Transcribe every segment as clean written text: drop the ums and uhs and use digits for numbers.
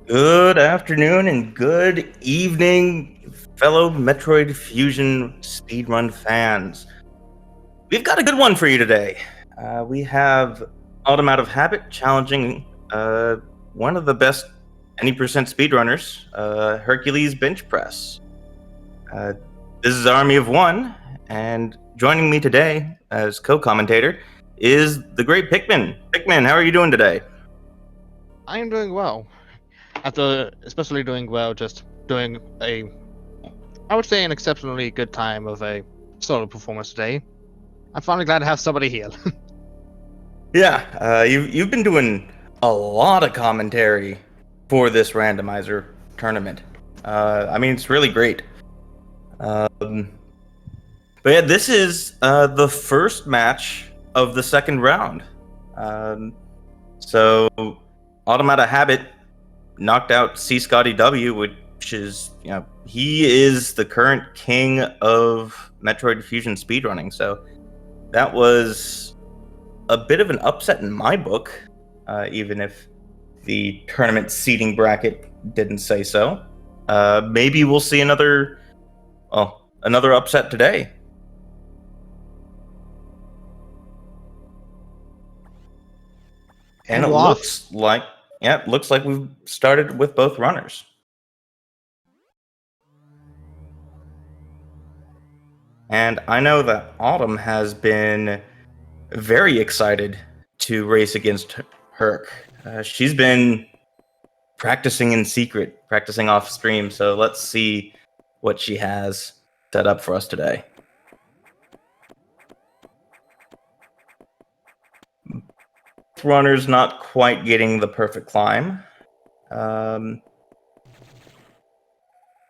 Good afternoon and good evening, fellow Metroid Fusion speedrun fans. We've got a good one for you today. We have Autumn Out of Habit challenging one of the best any percent speedrunners, Herculesbenchpress. This is Army of One, and joining me today as co-commentator is the great Pikmin. Pikmin, how are you doing today? I am doing well. After especially doing well, just doing I would say an exceptionally good time of a solo performance today. I'm finally glad to have somebody here. Yeah, you've been doing a lot of commentary for this randomizer tournament. I mean, it's really great. But yeah, this is the first match of the second round. So Automata Habit knocked out C. Scotty W, which is, he is the current king of Metroid Fusion speedrunning. So that was a bit of an upset in my book, even if the tournament seeding bracket didn't say so. Maybe we'll see another upset today. And it looks like we've started with both runners. And I know that Autumn has been very excited to race against Herc. She's been practicing in secret, practicing off stream, so let's see what she has set up for us today. Runner's not quite getting the perfect climb.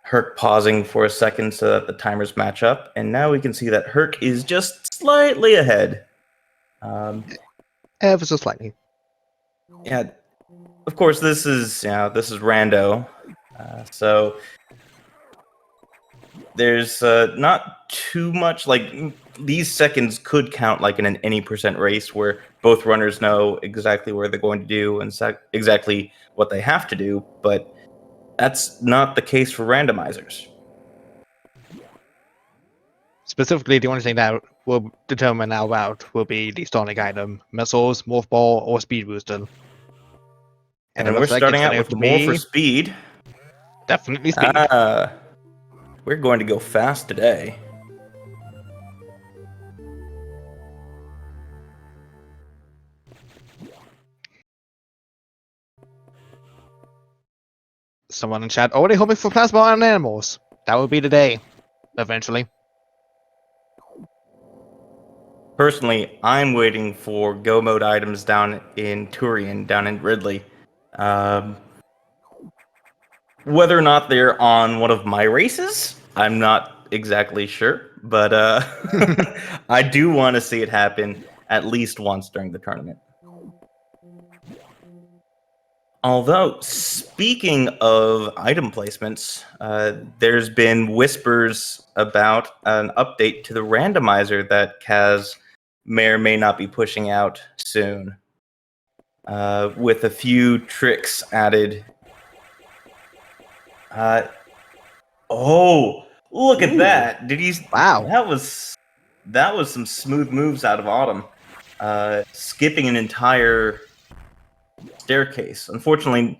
Herc pausing for a second so that the timers match up, and now we can see that Herc is just slightly ahead. Ever so slightly. Yeah, of course, this is rando, so there's not too much, like, these seconds could count like in an any percent race where both runners know exactly where they're going to do and exactly what they have to do, but that's not the case for randomizers. Specifically, the only thing that will determine our route will be the starting item, missiles, morph ball, or speed booster. And we're starting out with more for speed. Definitely speed. We're going to go fast today. Someone in chat already hoping for plasma on animals. That will be the day, eventually. Personally, I'm waiting for go mode items down in Turian, down in Ridley. Whether or not they're on one of my races, I'm not exactly sure, but I do want to see it happen at least once during the tournament. Although, speaking of item placements, there's been whispers about an update to the randomizer that Kaz may or may not be pushing out soon, with a few tricks added. Oh, look at that! Did you? Wow, that was some smooth moves out of Autumn, skipping an entire staircase. Unfortunately,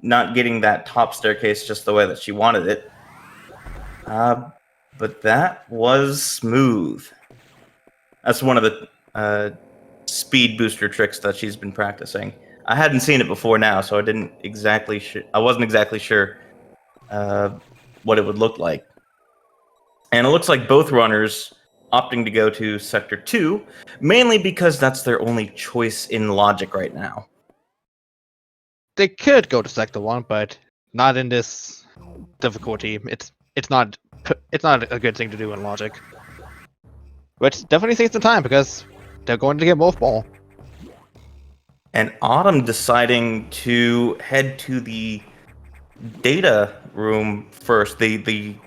not getting that top staircase just the way that she wanted it. But that was smooth. That's one of the speed booster tricks that she's been practicing. I hadn't seen it before now, so I wasn't exactly sure what it would look like. And it looks like both runners opting to go to Sector 2, mainly because that's their only choice in logic right now. they could go to Sector 1, but not in this difficulty. It's not a good thing to do in logic. Which definitely saves the time because they're going to get morph ball. And Autumn deciding to head to the data room first, the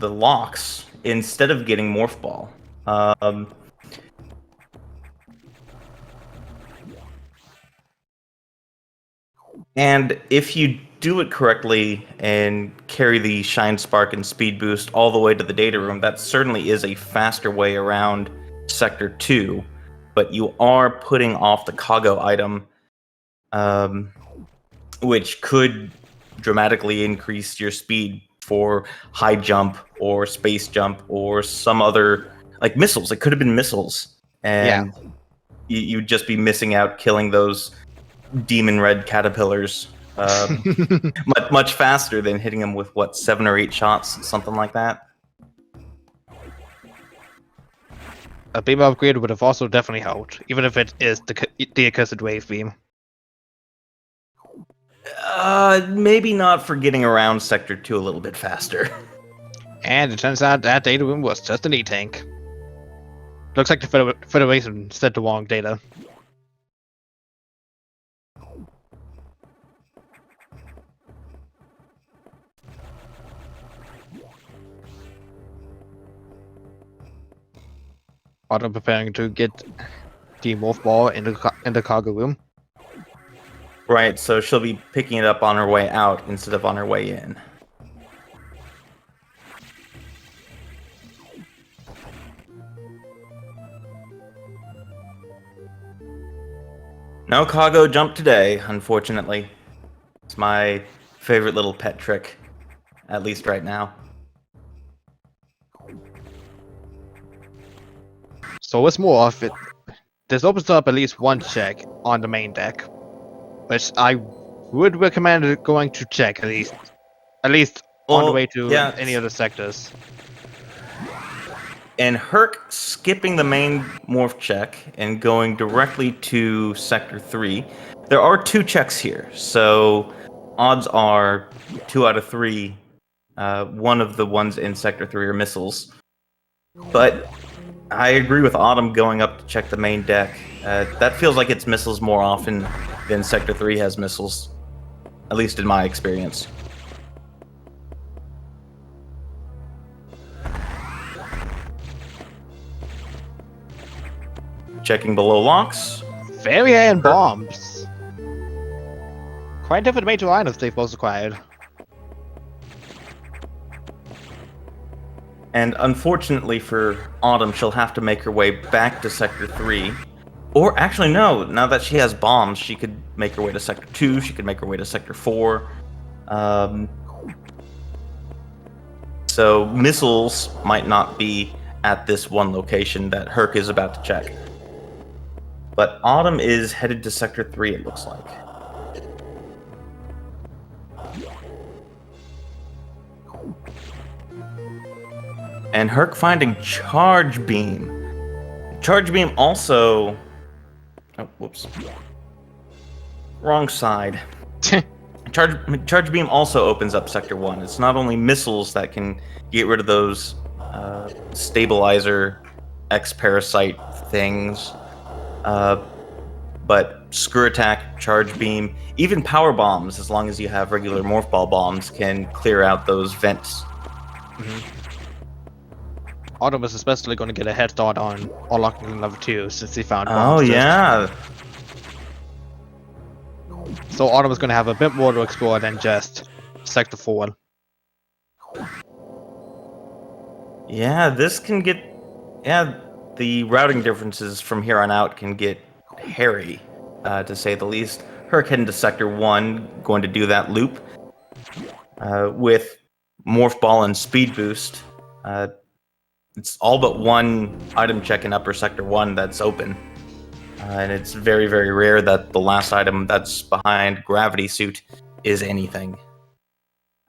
locks, instead of getting morph ball. And if you do it correctly and carry the Shine Spark and Speed Boost all the way to the data room, that certainly is a faster way around Sector 2, but you are putting off the cargo item, which could dramatically increase your speed for high jump or space jump or some other, like missiles. It could have been missiles, and you'd just be missing out killing those demon red caterpillars much faster than hitting them with, what, 7 or 8 shots, something like that. A beam upgrade would have also definitely helped, even if it is the accursed wave beam. Maybe not for getting around Sector 2 a little bit faster. And it turns out that data room was just an E-tank. Looks like the Federation sent the wrong data. Autumn preparing to get the morph ball in the cargo room. Right, so she'll be picking it up on her way out instead of on her way in. No cargo jump today, unfortunately. It's my favorite little pet trick, at least right now. So it's more of it. This opens up at least one check on the main deck, which I would recommend going to check at least on the way to any of the sectors. And Herc skipping the main morph check and going directly to Sector 3. There are 2 checks here, so odds are 2 out of 3. One of the ones in Sector 3 are missiles. But I agree with Autumn going up to check the main deck. That feels like it's missiles more often than Sector 3 has missiles, at least in my experience. Checking below locks. Very and bombs. Quite different major items they've both acquired. And unfortunately for Autumn, she'll have to make her way back to Sector 3. Or actually, no, now that she has bombs, she could make her way to Sector 2, she could make her way to Sector 4. So missiles might not be at this one location that Herc is about to check. But Autumn is headed to Sector 3, it looks like. And Herc finding Charge Beam. Charge Beam also... Oh, whoops. Wrong side. Charge Beam also opens up Sector 1. It's not only missiles that can get rid of those stabilizer X-parasite things, but Screw Attack, Charge Beam, even Power Bombs, as long as you have regular Morph Ball bombs, can clear out those vents. Autumn is especially going to get a head start on unlocking level 2 since he found bombs. Oh, yeah. So Autumn is going to have a bit more to explore than just Sector 4. Yeah, this can get... Yeah, the routing differences from here on out can get hairy, to say the least. Herc heading to Sector 1, going to do that loop. With Morph Ball and Speed Boost. It's all but one item check in Upper Sector 1 that's open. And it's very, very rare that the last item that's behind Gravity Suit is anything.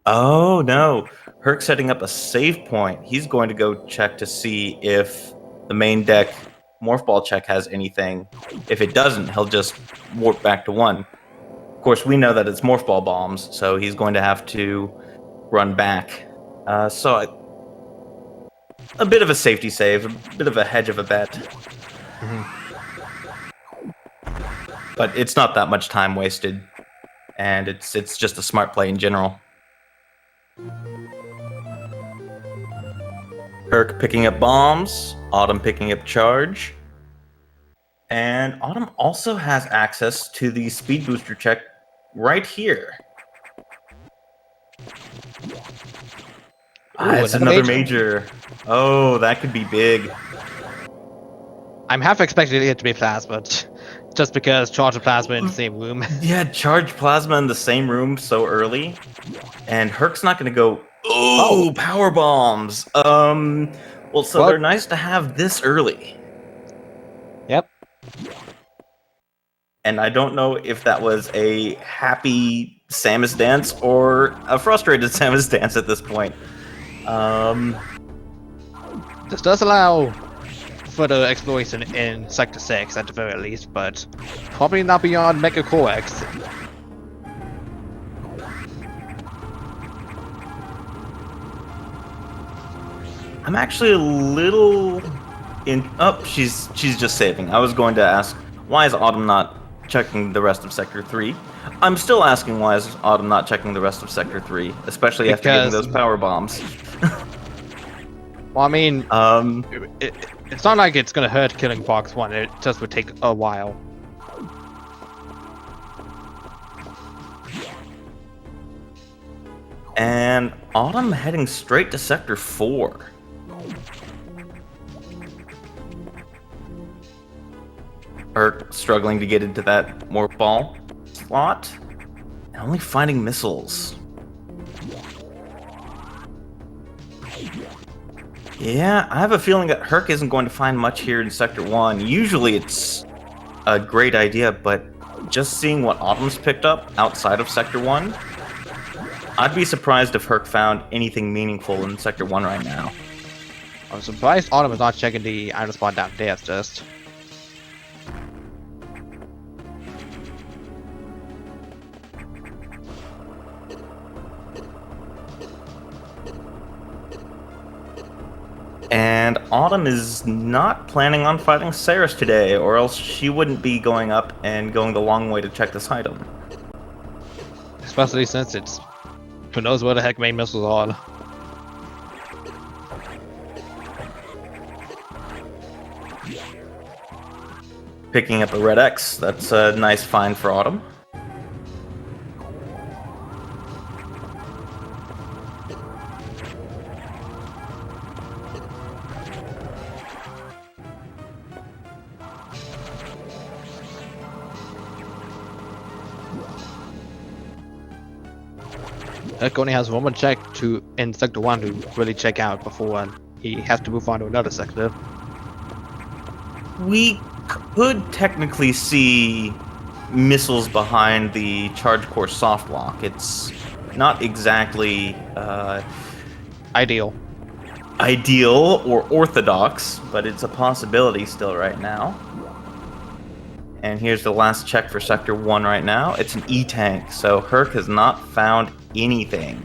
Oh, no. Herc's setting up a save point. He's going to go check to see if the main deck Morph Ball check has anything. If it doesn't, he'll just warp back to 1. Of course, we know that it's Morph Ball bombs, so he's going to have to run back. A bit of a safety save, a bit of a hedge of a bet. But it's not that much time wasted, and it's just a smart play in general. Herc picking up bombs, Autumn picking up charge, and Autumn also has access to the speed booster check right here. It's another major. Oh, that could be big. I'm half expecting it to be plasma, just because charge and plasma in the same room. Yeah, charge plasma in the same room so early, and Herc's not going to go. Oh, power bombs. Well, so they're nice to have this early. Yep. And I don't know if that was a happy Samus dance or a frustrated Samus dance at this point. This does allow further exploration in Sector 6 at the very least, but probably not beyond Mega Corex. I'm actually a little in. Oh, she's just saving. I was going to ask, why is Autumn not checking the rest of Sector 3? I'm still asking, why is Autumn not checking the rest of Sector 3, especially after getting those power bombs. Well, I mean, it's not like it's gonna hurt killing Box 1, it just would take a while. And Autumn heading straight to Sector 4. Herc struggling to get into that morph ball slot, and only finding missiles. Yeah, I have a feeling that Herc isn't going to find much here in Sector 1. Usually it's a great idea, but just seeing what Autumn's picked up outside of Sector 1, I'd be surprised if Herc found anything meaningful in Sector 1 right now. I'm surprised Autumn is not checking the item spot down there just. And Autumn is not planning on fighting Ceres today, or else she wouldn't be going up and going the long way to check this item. Especially since it's who knows where the heck main missiles are. Picking up a Red X, that's a nice find for Autumn. Herc only has one more check in Sector 1 to really check out before he has to move on to another sector. We could technically see missiles behind the Charge Core soft lock. It's not exactly ideal or orthodox, but it's a possibility still right now. And here's the last check for Sector 1 right now. It's an E-tank, so Herc has not found anything.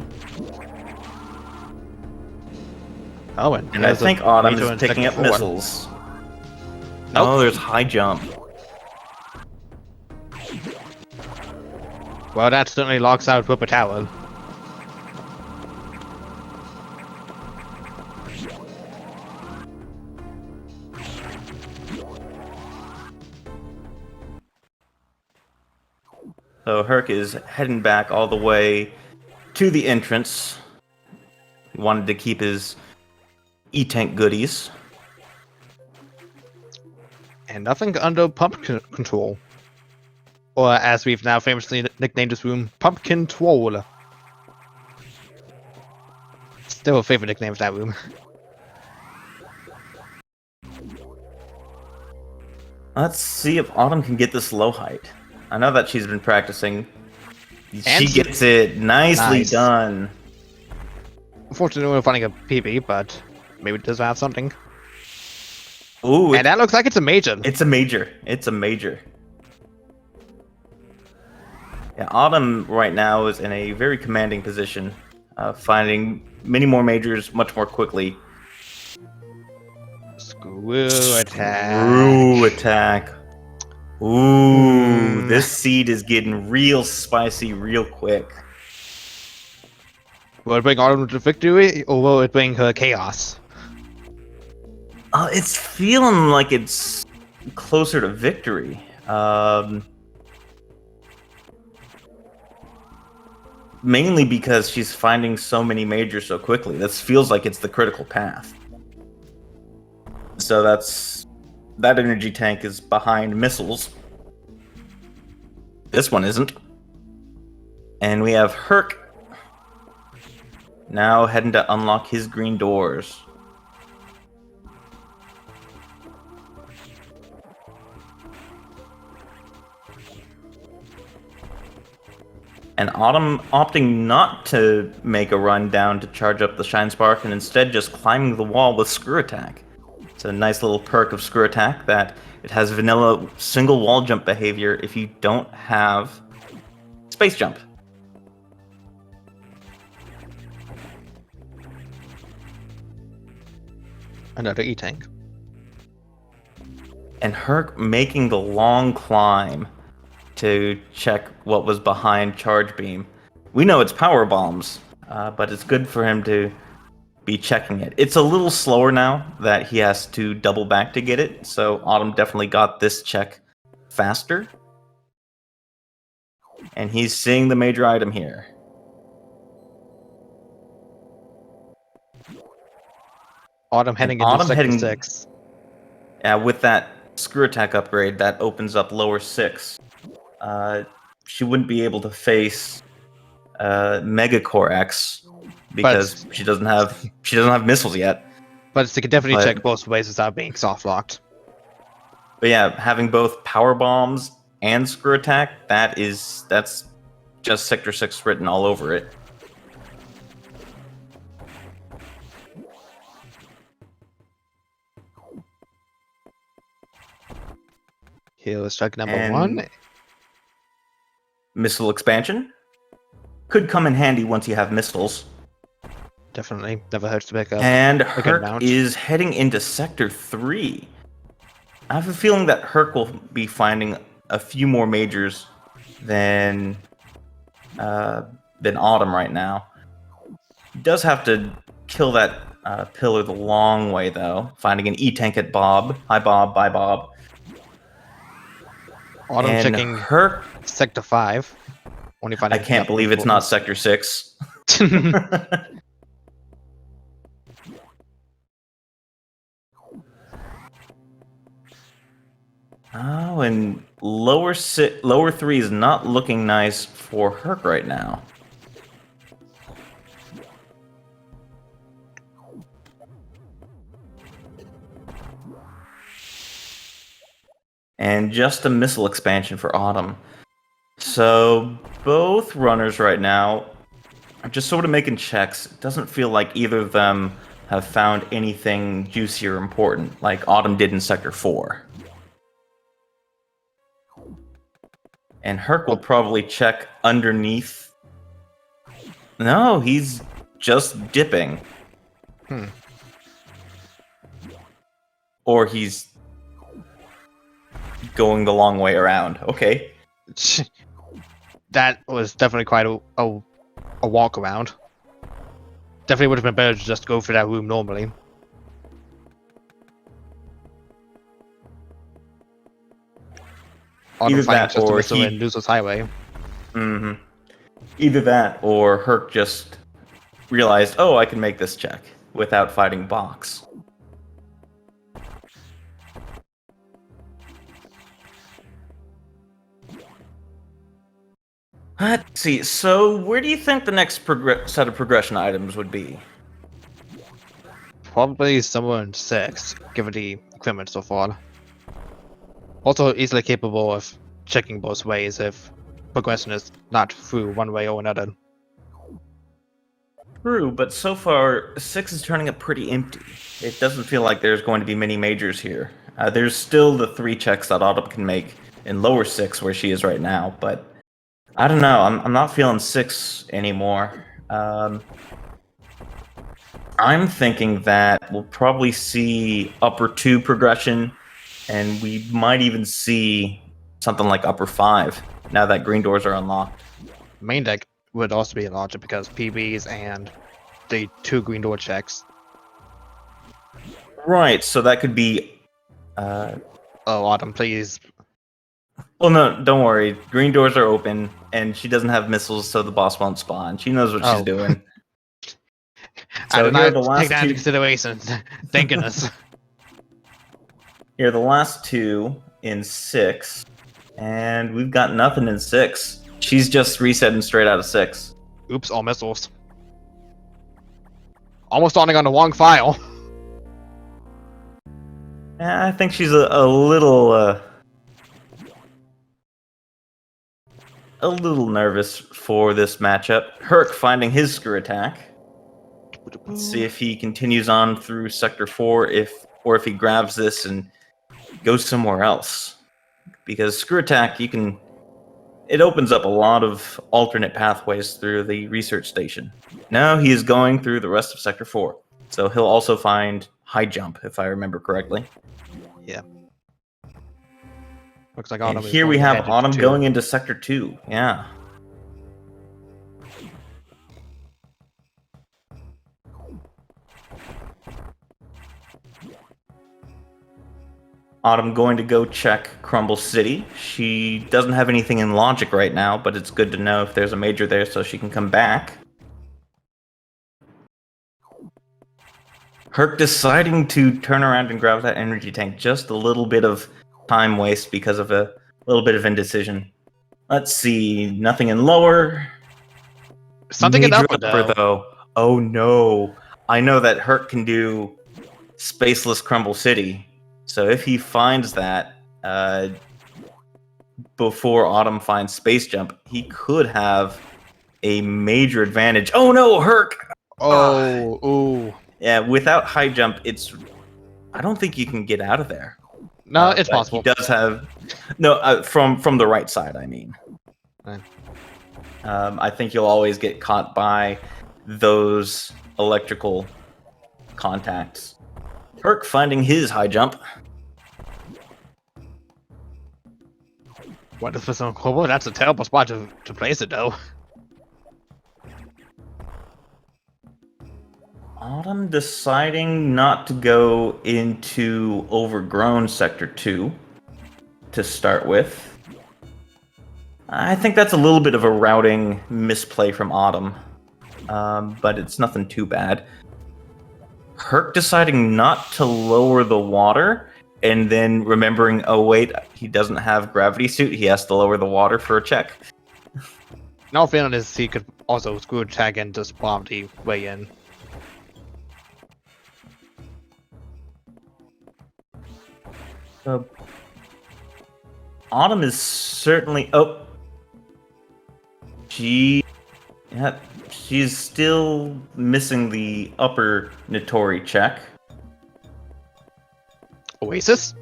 Oh, and I think Autumn is picking up missiles. Nope. Oh, there's high jump. Well, that certainly locks out Whipper Tower. So Herc is heading back all the way to the entrance. He wanted to keep his E-tank goodies. And nothing under pump control. Or as we've now famously nicknamed this room, Pumpkin Twirl. Still a favorite nickname for that room. Let's see if Autumn can get this low height. I know that she's been practicing. She gets it. Nicely done. Unfortunately, we're finding a PB, but maybe it does have something. Ooh, and that looks like it's a major. It's a major. It's a major. Yeah, Autumn right now is in a very commanding position, finding many more majors much more quickly. Screw attack. Screw attack. Ooh, this seed is getting real spicy real quick. Will it bring Autumn to victory, or will it bring her chaos? It's feeling like it's closer to victory. mainly because she's finding so many majors so quickly. This feels like it's the critical path. So that energy tank is behind missiles. This one isn't. And we have Herc now heading to unlock his green doors. And Autumn opting not to make a run down to charge up the Shine Spark and instead just climbing the wall with Screw Attack. It's a nice little perk of Screw Attack that it has vanilla single wall jump behavior if you don't have Space Jump. Another E-Tank. And Herc making the long climb to check what was behind Charge Beam. We know it's Power Bombs, but it's good for him to be checking it. It's a little slower now that he has to double back to get it, so Autumn definitely got this check faster. And he's seeing the major item here. Autumn heading into Sector 6. Yeah, with that Screw Attack upgrade, that opens up lower 6. She wouldn't be able to face Megacore X because she doesn't have missiles yet. But she can definitely check both ways without being soft locked. But yeah, having both Power Bombs and Screw Attack, that's just Sector 6 written all over it. Here's strike number 1. Missile expansion could come in handy once you have missiles. Definitely, never hurts to pick up. And Herc is heading into Sector 3. I have a feeling that Herc will be finding a few more majors than Autumn right now. He does have to kill that pillar the long way, though. Finding an E-Tank at Bob. Hi, Bob. Bye, Bob. Autumn and checking Herc. Sector 5. I can't believe it's not Sector 6. Oh, and lower 3 is not looking nice for Herc right now. And just a missile expansion for Autumn. So both runners right now are just sort of making checks. It doesn't feel like either of them have found anything juicy or important, like Autumn did in Sector 4. And Herc will probably check underneath. No, he's just dipping. Or he's going the long way around. Okay. That was definitely quite a walk around. Definitely would have been better to just go for that room normally. Either that or he loses highway. Either that or Herc just realized, oh, I can make this check without fighting Box. Let's see. So, where do you think the next set of progression items would be? Probably somewhere in 6, given the equipment so far. Also easily capable of checking both ways if progression is not through one way or another. True, but so far, 6 is turning up pretty empty. It doesn't feel like there's going to be many majors here. There's still the 3 checks that Autumn can make in lower 6 where she is right now, but I don't know. I'm not feeling 6 anymore. I'm thinking that we'll probably see upper 2 progression, and we might even see something like upper 5 now that green doors are unlocked. Main deck would also be larger because PBs and the 2 green door checks. Right, so that could be... Oh, Autumn, please. Well, no, don't worry. Green doors are open, and she doesn't have missiles, so the boss won't spawn. She knows what she's doing. I So did here are not the last take that into two. consideration. Thank goodness. Here are the last two in 6, and we've got nothing in 6. She's just resetting straight out of 6. Oops, all missiles. Almost spawning on the wrong file. I think she's a little nervous for this matchup. Herc finding his screw attack. Let's see if he continues on through Sector 4, or if he grabs this and goes somewhere else. Because screw attack, it opens up a lot of alternate pathways through the research station. Now he is going through the rest of Sector 4. So he'll also find high jump, if I remember correctly. Yeah. Looks like And Autumn is here we going have ahead Autumn into going into Sector 2. Yeah. Autumn going to go check Crumble City. She doesn't have anything in logic right now, but it's good to know if there's a major there so she can come back. Herc deciding to turn around and grab that energy tank. Just a little bit of time waste because of a little bit of indecision. Let's see. Nothing in lower. something in Major upper though. Oh no. I know that Herc can do Spaceless Crumble City. So if he finds that before Autumn finds Space Jump, he could have a major advantage. Oh no, Herc! Oh, ooh. Yeah, without high jump, I don't think you can get out of there. No, it's But possible. He does have from the right side. I mean, Right. I think you'll always get caught by those electrical contacts. Herc finding his high jump. What is this on Kobo? That's a terrible spot to place it though. Autumn deciding not to go into overgrown Sector 2 to start with. I think that's a little bit of a routing misplay from Autumn, but it's nothing too bad. Herc deciding not to lower the water, and then remembering, oh wait, he doesn't have gravity suit, he has to lower the water for a check. No feeling is he could also screw attack and just bomb the way in. So, Autumn is certainly... she's still missing the upper Notori check. Oasis?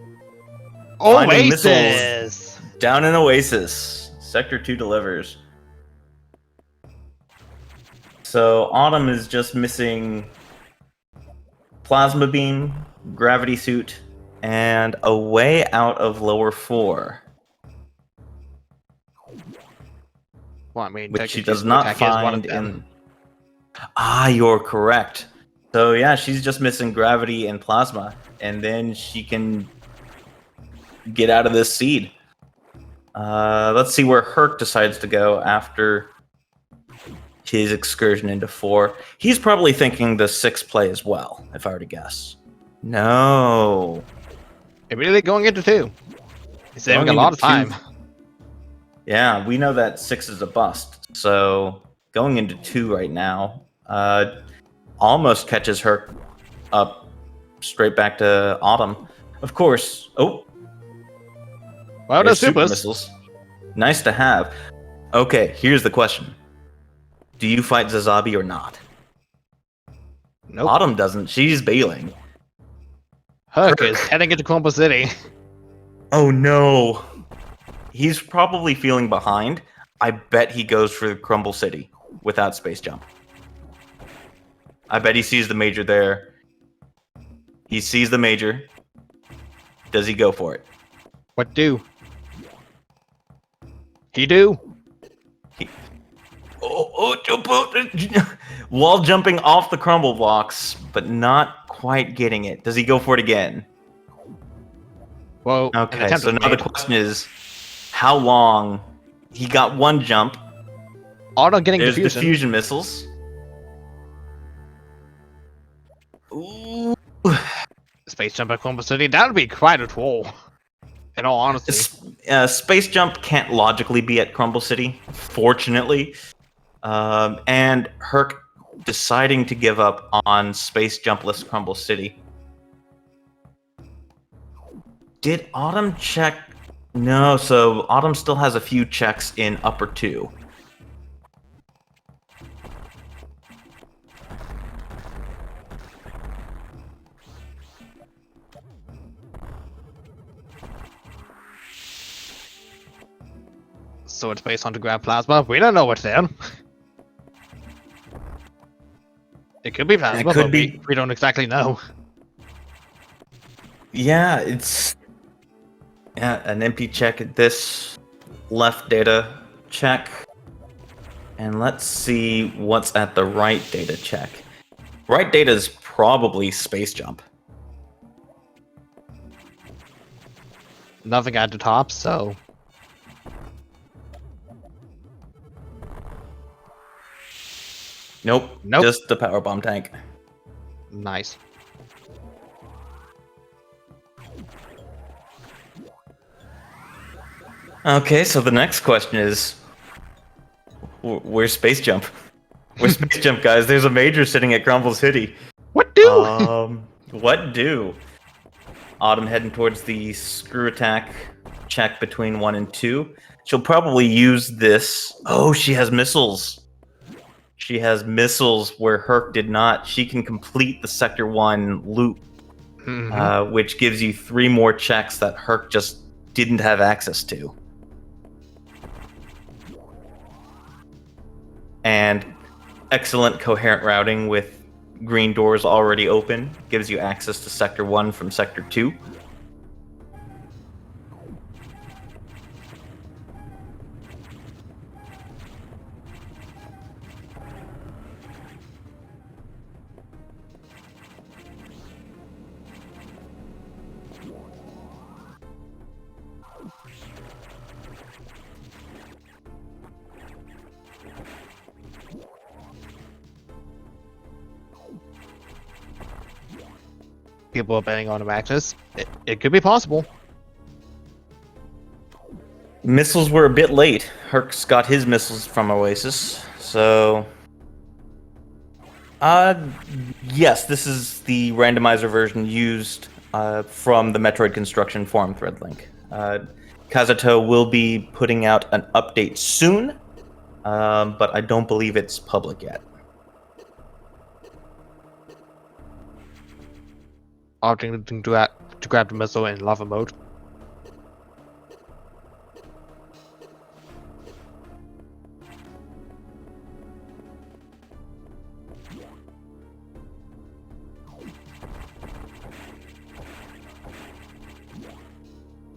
Finding Oasis! missiles down in Oasis. Sector 2 delivers. So Autumn is just missing Plasma Beam, Gravity Suit, and a way out of lower 4. Well, I mean, Which she technically does not attack is one of find them. in... Ah, you're correct. So yeah, she's just missing Gravity and Plasma, and then she can get out of this seed. Let's see where Herc decides to go after his excursion into 4. He's probably thinking the 6 play as well, if I were to guess. No. Immediately going into 2. He's saving Going a lot into of time. 2. Yeah, we know that 6 is a bust. So going into 2 right now almost catches Herc up straight back to Autumn. Of course. Oh. Well, There's the super supers. missiles. Nice to have. Okay, here's the question. Do you fight Zazabi or not? Nope. Autumn doesn't. She's bailing. Herc is heading into Crumble City. Oh no. He's probably feeling behind. I bet he goes for Crumble City without Space Jump. I bet he sees the major there. He sees the major. Does he go for it? What do? He do? Wall jumping off the crumble blocks, but not quite getting it. Does he go for it again? Well, an Okay, attempt so was now the made. question is, how long. He got one jump. Auto getting There's diffusion. diffusion missiles. Ooh. Space jump at Crumble City. That would be quite a troll. In all honesty. Space jump can't logically be at Crumble City, fortunately. And Herc deciding to give up on space jumpless Crumble City. Did Autumn check? No, so Autumn still has a few checks in upper 2. So it's based on the Grand Plasma. We don't know what's there. It could be Plasma, It could but be. we don't exactly know. Yeah, it's an empty check at this left data check. And let's see what's at the right data check. Right data is probably space jump. Nothing at the top, so Nope. Just the power bomb tank. nice. Okay, so the next question is, where's space jump? Where's space jump, guys? There's a major sitting at Crumble City. What do? What do? Autumn heading towards the screw attack check between 1 and 2. She'll probably use this. Oh, she has missiles. She has missiles where Herc did not. She can complete the Sector 1 loop, which gives you 3 more checks that Herc just didn't have access to. And excellent coherent routing with green doors already open gives you access to Sector 1 from Sector 2. People are betting on a Magnus. It could be possible. Missiles were a bit late. Herc's got his missiles from Oasis, so... yes, this is the randomizer version used from the Metroid Construction Forum thread link. Kazuto will be putting out an update soon, but I don't believe it's public yet. Opting to grab the missile in lava mode.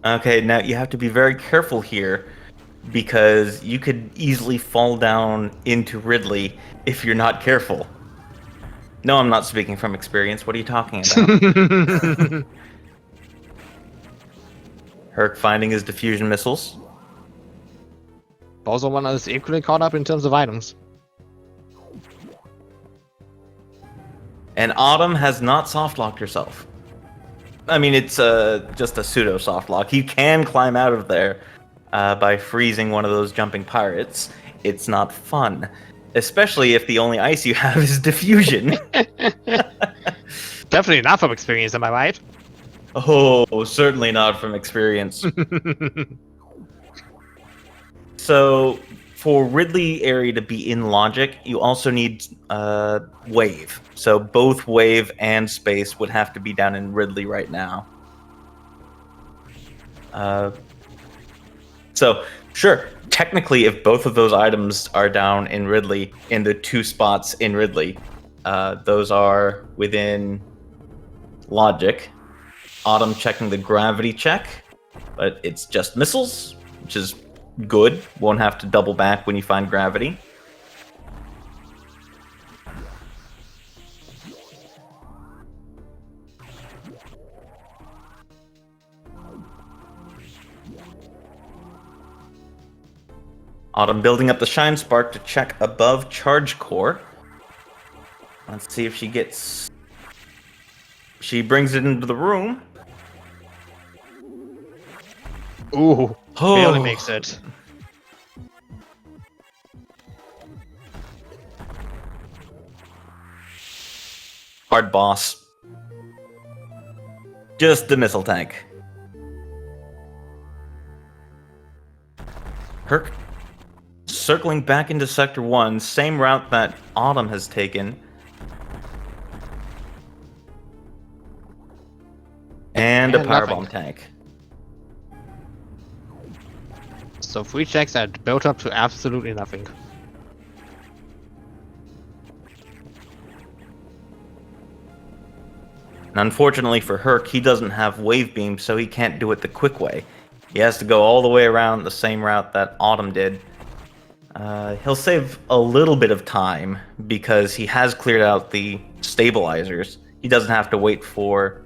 Okay, now you have to be very careful here, because you could easily fall down into Ridley if you're not careful. No, I'm not speaking from experience. What are you talking about? Herc finding his diffusion missiles. Also one that is equally caught up in terms of items. And Autumn has not softlocked herself. I mean, it's just a pseudo softlock. You can climb out of there by freezing one of those jumping pirates. It's not fun. Especially if the only ice you have is diffusion. Definitely not from experience, am I right? Oh, certainly not from experience. So, for Ridley area to be in logic, you also need wave. So both wave and space would have to be down in Ridley right now. So, sure, technically, if both of those items are down in Ridley, in the 2 spots in Ridley, those are within logic. Autumn checking the gravity check, but it's just missiles, which is good. Won't have to double back when you find gravity. Autumn building up the Shine Spark to check above Charge Core. Let's see if she gets... She brings it into the room. Ooh, barely makes it. Hard boss. Just the missile tank. Herc circling back into Sector 1, same route that Autumn has taken. And a powerbomb tank. So 3 checks that built up to absolutely nothing. And unfortunately for Herc, he doesn't have Wave Beam, so he can't do it the quick way. He has to go all the way around the same route that Autumn did. He'll save a little bit of time because he has cleared out the stabilizers. He doesn't have to wait for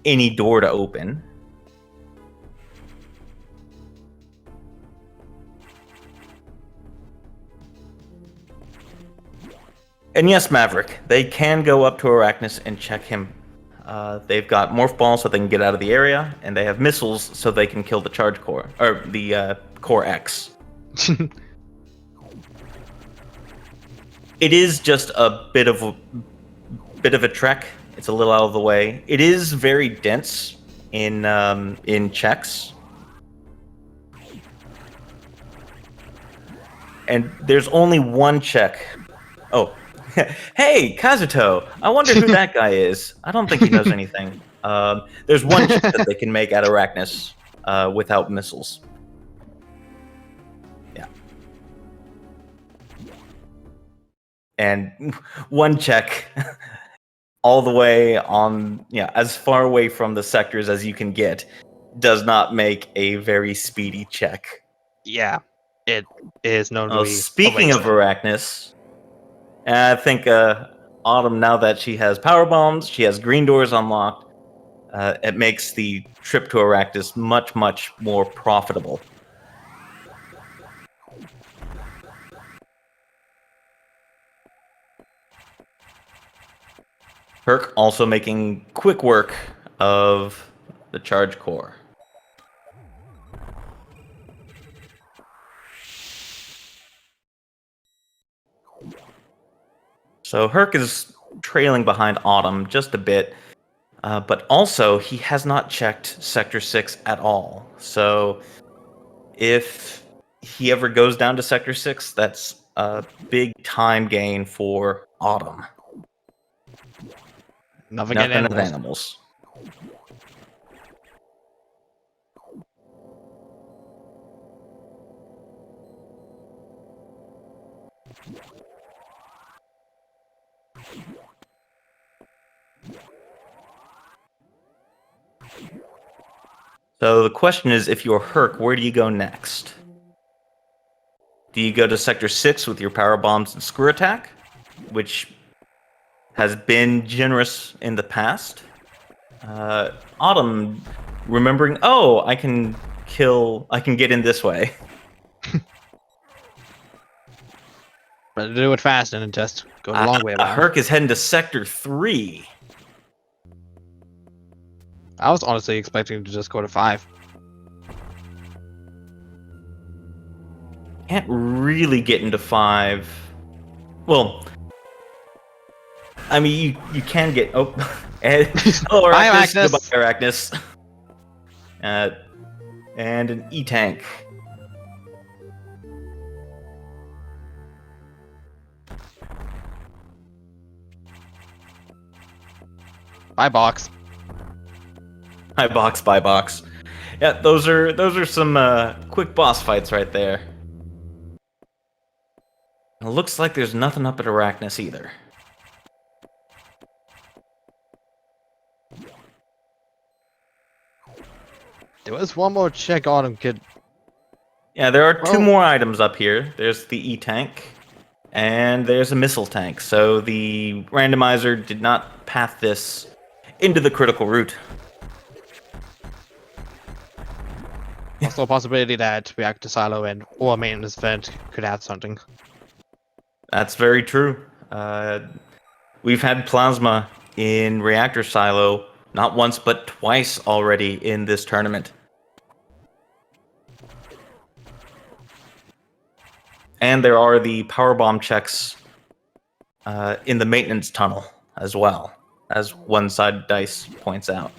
any door to open. And yes, Maverick, they can go up to Arachnus and check him. They've got Morph Ball so they can get out of the area, and they have missiles so they can kill the Charge Core, or the Core X. It is just a bit of a trek. It's a little out of the way. It is very dense in checks, and there's only one check. Oh. Hey, Kazuto! I wonder who that guy is. I don't think he knows anything. There's one check that they can make at Arachnus without missiles. Yeah. And one check all the way on, as far away from the sectors as you can get, does not make a very speedy check. Yeah, it is known to be. Speaking of Arachnus... I think Autumn, now that she has power bombs, she has green doors unlocked, it makes the trip to Arachnus much, much more profitable. Herc also making quick work of the Charge Core. So Herc is trailing behind Autumn just a bit, but also he has not checked Sector 6 at all. So if he ever goes down to Sector 6, that's a big time gain for Autumn. Nothing of animals. So the question is, if you're Herc, where do you go next? Do you go to Sector 6 with your power bombs and screw attack, which has been generous in the past? Autumn, remembering, I can get in this way. Better do it fast and just go the long way around. Herc is heading to Sector 3. I was honestly expecting to just go to 5. Can't really get into 5. Well, I mean, you can get... Hello, Arachnus. Goodbye, Arachnus. And an E-Tank. Bye, box. Hi, box. Bye, box. Yeah, those are some quick boss fights right there. It looks like there's nothing up at Arachnus either. There was one more check Autumn could... Yeah, there are 2 more items up here. There's the E-Tank, and there's a missile tank. So the randomizer did not path this into the critical route. Also a possibility that reactor silo and or maintenance vent could have something. That's very true. We've had plasma in reactor silo not once but twice already in this tournament. And there are the power bomb checks in the maintenance tunnel as well, as one side dice points out.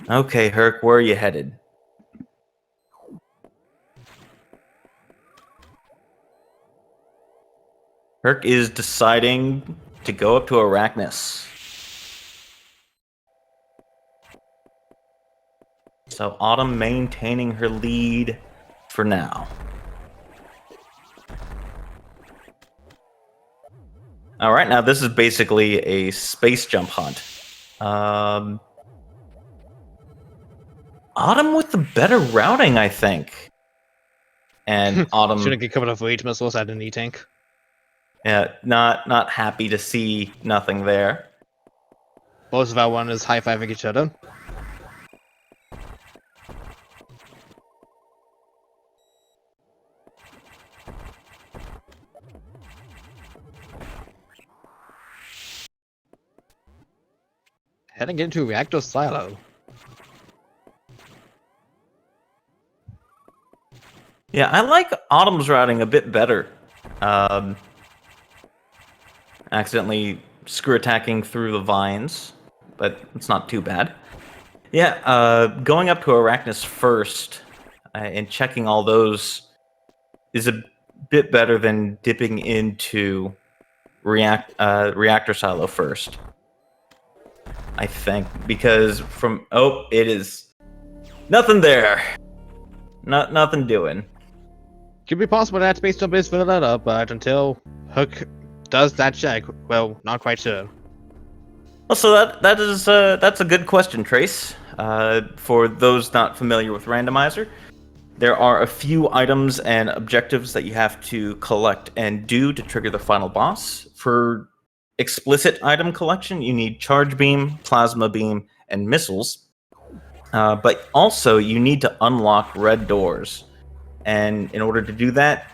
Okay, Herc, where are you headed? Herc is deciding to go up to Arachnus. So Autumn maintaining her lead for now. All right, now this is basically a space jump hunt. Autumn with the better routing, I think. And Autumn, Shouldn't get covered off weight missiles at an E-tank. yeah, not happy to see nothing there. Both of our one is high-fiving each other. Heading into reactor silo. Yeah, I like Autumn's routing a bit better. Accidentally screw attacking through the vines, but it's not too bad. Yeah, going up to Arachnus first and checking all those is a bit better than dipping into reactor silo first. I think, because from it is nothing there, nothing doing. Could be possible that space jump is filled up, but until Hook does that check, well, not quite sure. Well, so that's a good question, Trace. For those not familiar with Randomizer, there are a few items and objectives that you have to collect and do to trigger the final boss. For explicit item collection, you need charge beam, plasma beam, and missiles. But also, you need to unlock red doors. And in order to do that,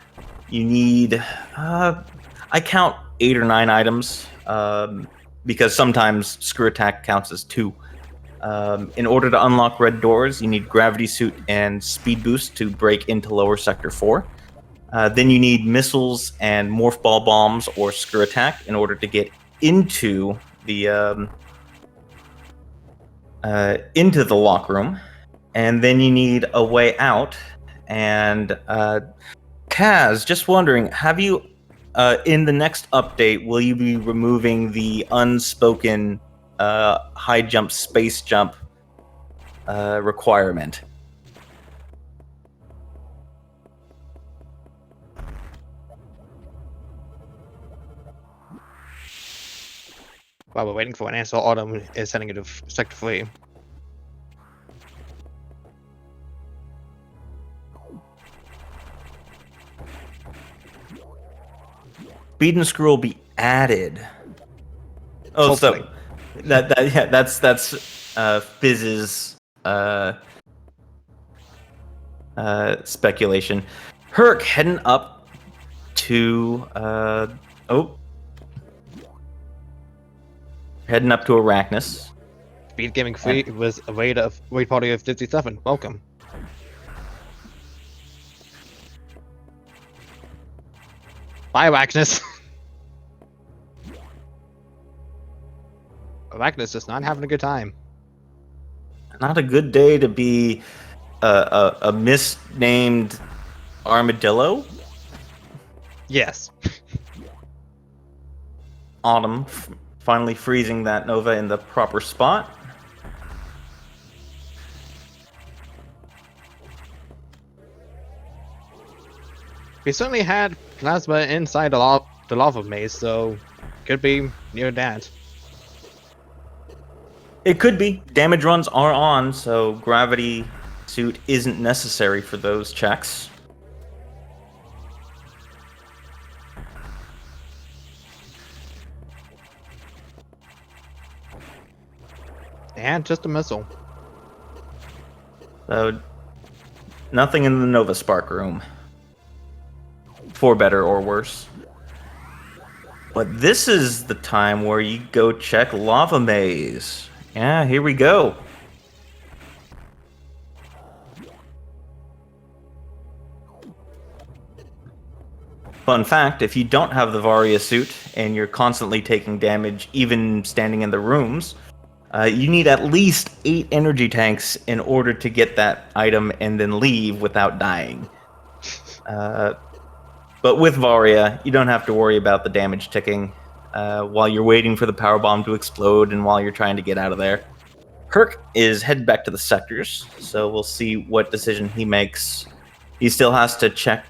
you need, I count 8 or 9 items, because sometimes screw attack counts as 2. In order to unlock red doors, you need gravity suit and speed boost to break into lower sector 4. Then you need missiles and morph ball bombs or screw attack in order to get into the lock room. And then you need a way out. And Kaz, just wondering, have you in the next update, will you be removing the unspoken high jump, space jump requirement? While we're waiting for an answer, Autumn is sending it to Sector 3. Speed and screw will be added. Oh, Hopefully. so that's Fizz's speculation. Herc heading up to heading up to Arachnus. SpeedGaming 3 was a raid party of 57. Welcome. Bye, Arachnus. Arachnus is not having a good time. Not a good day to be a misnamed armadillo. Yes. Autumn finally freezing that Nova in the proper spot. We certainly had plasma inside the lava maze, so could be near that. It could be. Damage runs are on, so gravity suit isn't necessary for those checks. And just a missile. So nothing in the Nova Spark room. For better or worse. But this is the time where you go check Lava Maze. Yeah, here we go. Fun fact, if you don't have the Varia suit and you're constantly taking damage, even standing in the rooms, you need at least 8 energy tanks in order to get that item and then leave without dying. But with Varia, you don't have to worry about the damage ticking while you're waiting for the power bomb to explode and while you're trying to get out of there. Herc is headed back to the sectors, so we'll see what decision he makes. He still has to check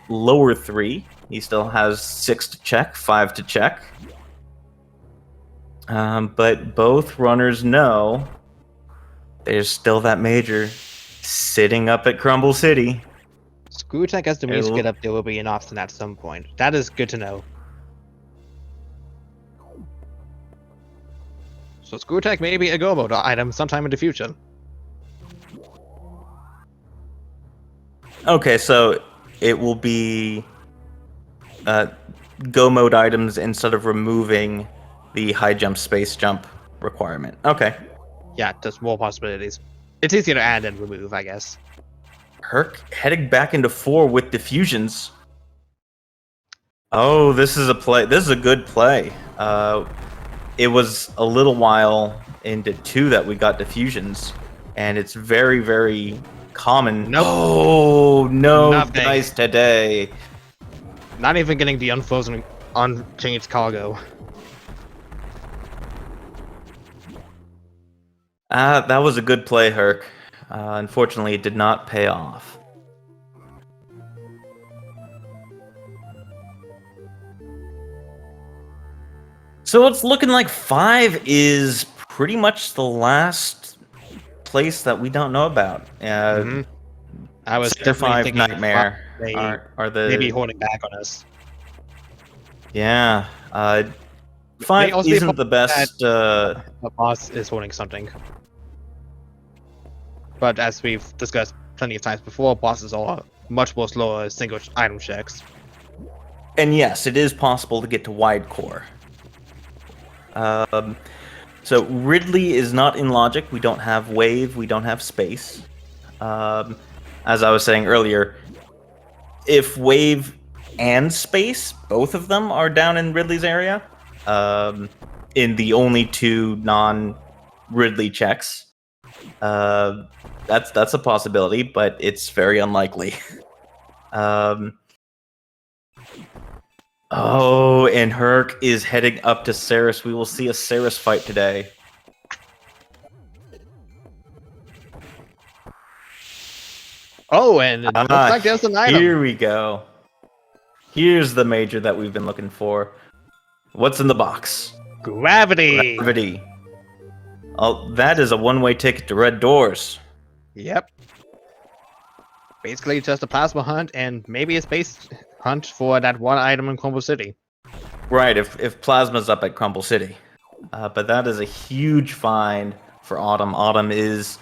lower 3. He still has 6 to check, 5 to check. But both runners know there's still that major sitting up at Crumble City. Screw Tech has the means to get up there will be an option at some point. That is good to know. So Screw Tech may be a go mode item sometime in the future. Okay, so it will be go mode items instead of removing the high jump, space jump requirement. Okay. Yeah, there's more possibilities. It's easier to add than remove, I guess. Herc heading back into 4 with diffusions. Oh, this is a play. This is a good play. It was a little while into 2 that we got diffusions, and it's very, very common. Nope. Oh, no Nothing. dice today. Not even getting the unfrozen, unchanged cargo. That was a good play, Herc. Unfortunately, it did not pay off. So it's looking like 5 is pretty much the last place that we don't know about. I was Sector 5 thinking Nightmare they are the... maybe holding back on us. Yeah. 5 also isn't the best... The boss is holding something. But as we've discussed plenty of times before, bosses are much more slower single item checks. And yes, it is possible to get to wide core. So Ridley is not in logic. We don't have wave. We don't have space. As I was saying earlier, if wave and space, both of them are down in Ridley's area, in the only 2 non-Ridley checks, that's a possibility, but it's very unlikely. Oh, and Herc is heading up to Ceres. We will see a Ceres fight today. Oh, and it looks like there's an item. Here we go. Here's the major that we've been looking for. What's in the box? Gravity. Gravity. Oh, that is a one-way ticket to Red Doors. Yep. Basically just a plasma hunt and maybe a space hunt for that one item in Crumble City. Right, if Plasma's up at Crumble City. But that is a huge find for Autumn. Autumn is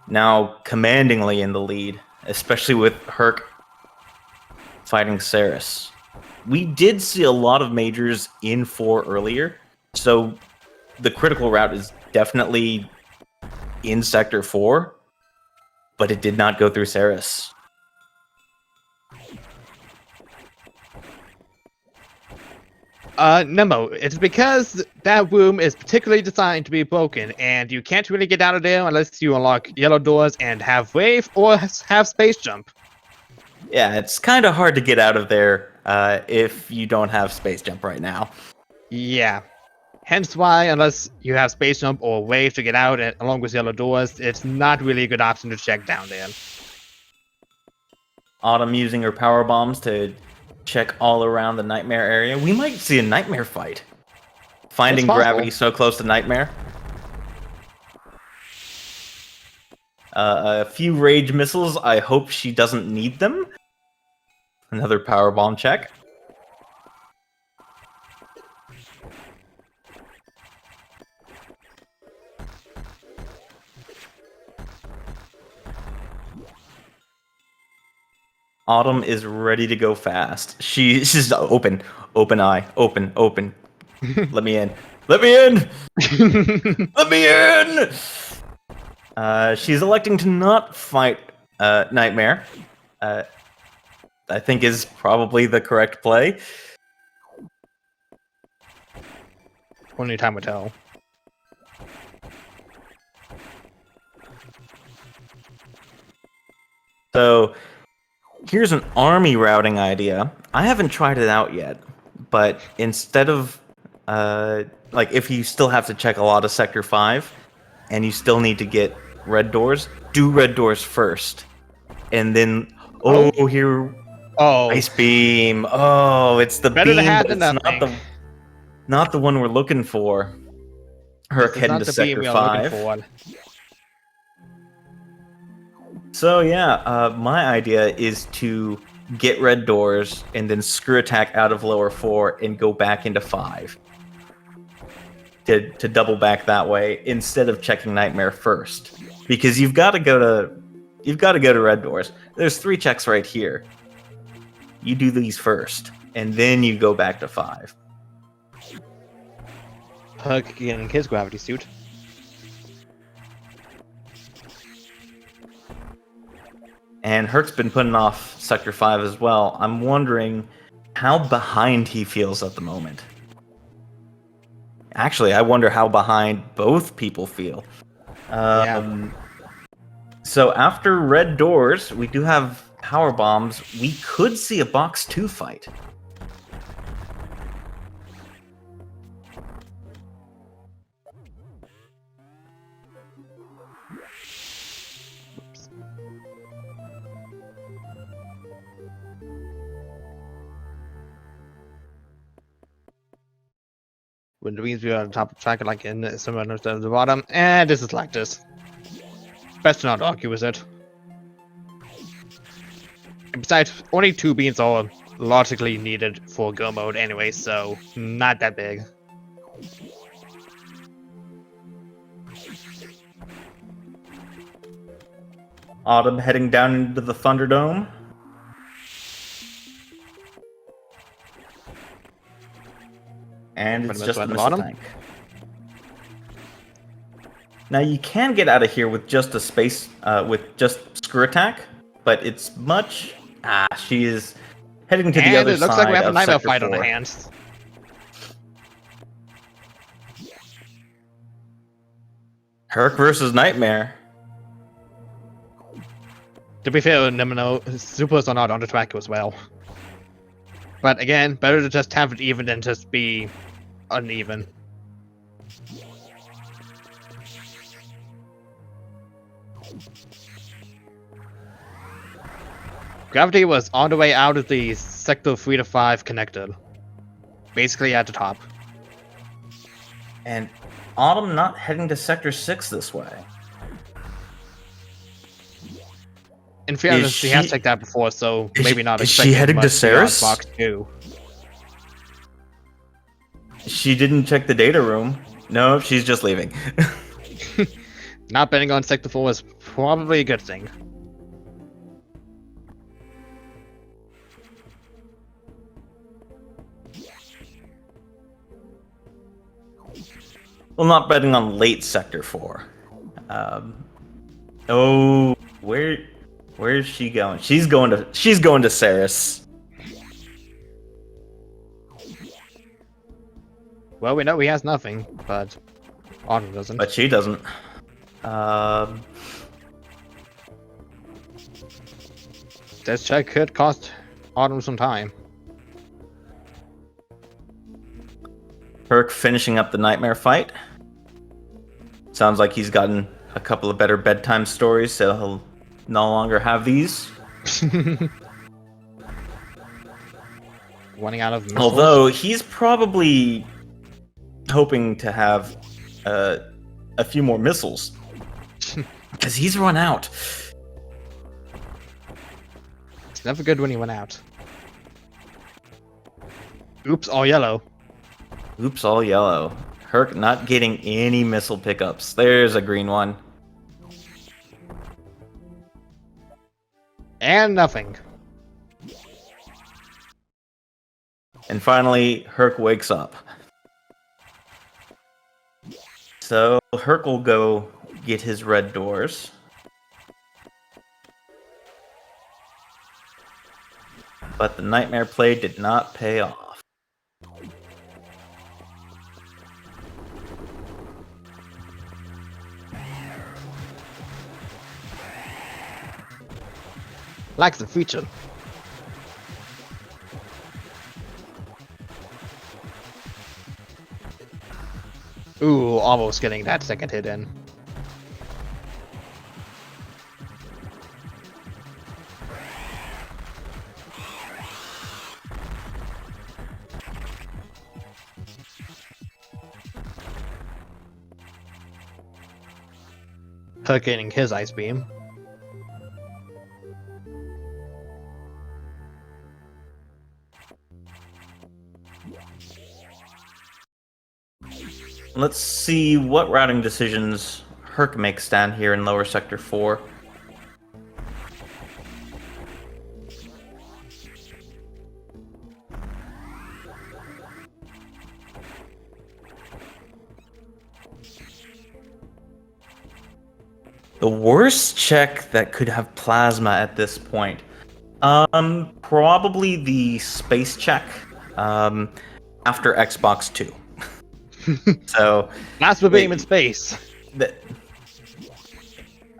now commandingly in the lead, especially with Herc fighting Ceres. We did see a lot of majors in 4 earlier, so the critical route is definitely in Sector 4, but it did not go through Ceres. No, it's because that room is particularly designed to be broken, and you can't really get out of there unless you unlock yellow doors and have wave or have space jump. Yeah, it's kind of hard to get out of there if you don't have space jump right now. Yeah. Hence why, unless you have space jump or wave to get out and, along with yellow doors, it's not really a good option to check down there. Autumn using her power bombs to check all around the Nightmare area. We might see a Nightmare fight. Finding gravity so close to Nightmare. A few rage missiles. I hope she doesn't need them. Another power bomb check. Autumn is ready to go fast. She's just open eye, open. Let me in. Let me in. Let me in. She's electing to not fight Nightmare. I think is probably the correct play. Only time will tell. So here's an army routing idea. I haven't tried it out yet, but instead of like if you still have to check a lot of Sector 5 and you still need to get red doors, do red doors first. And then here ice beam. Oh, it's the better beam, to have but than it's nothing. not the one we're looking for. Herc heading to Sector 5. So yeah, my idea is to get red doors and then screw attack out of lower 4 and go back into 5. To double back that way instead of checking Nightmare first. Because you've got to go to red doors. There's 3 checks right here. You do these first, and then you go back to 5. Herc getting his gravity suit. And Herc's been putting off Sector 5 as well. I'm wondering how behind he feels at the moment. Actually, I wonder how behind both people feel. So after red doors, we do have power bombs. We could see a box 2 fight. When the means we are on top of the track, like in somewhere at the bottom, and this is like this. Best to not argue with it. And besides, only 2 beans are logically needed for go mode anyway, so not that big. Autumn heading down into the Thunderdome. And it's just a missile tank. Now you can get out of here with just a space, with just screw attack, but it's much. She is heading to the other side. It looks like we have a Nightmare fight 4. on our hands. Herc versus Nightmare. To be fair, Nemino, supers are not on the track as well. But again, better to just have it even than just be uneven. Gravity was on the way out of the sector 3 to 5 connected. Basically at the top. And Autumn not heading to Sector 6 this way. In fairness, she has checked that before, so maybe not expecting. Is she heading to Ceres? Box 2. She didn't check the data room. No, she's just leaving. Not betting on Sector 4 is probably a good thing. Well, not betting on late Sector 4. Where is she going? She's going to Ceres. Well, we know he has nothing, but Autumn doesn't. But she doesn't. This check could cost Autumn some time. Herc finishing up the Nightmare fight. Sounds like he's gotten a couple of better bedtime stories, so he'll no longer have these. Running out of missiles. Although he's probably hoping to have a few more missiles. Because he's run out. It's never good when he went out. Oops, all yellow. Oops, all yellow. Herc not getting any missile pickups. There's a green one. And nothing. And finally, Herc wakes up. So Herc will go get his red doors. But the nightmare play did not pay off. Like the feature. Ooh, almost getting that second hit in. Herc getting his ice beam. Let's see what routing decisions Herc makes down here in lower sector 4. The worst check that could have plasma at this point. Probably the space check after Xbox 2. So That's the beam in space.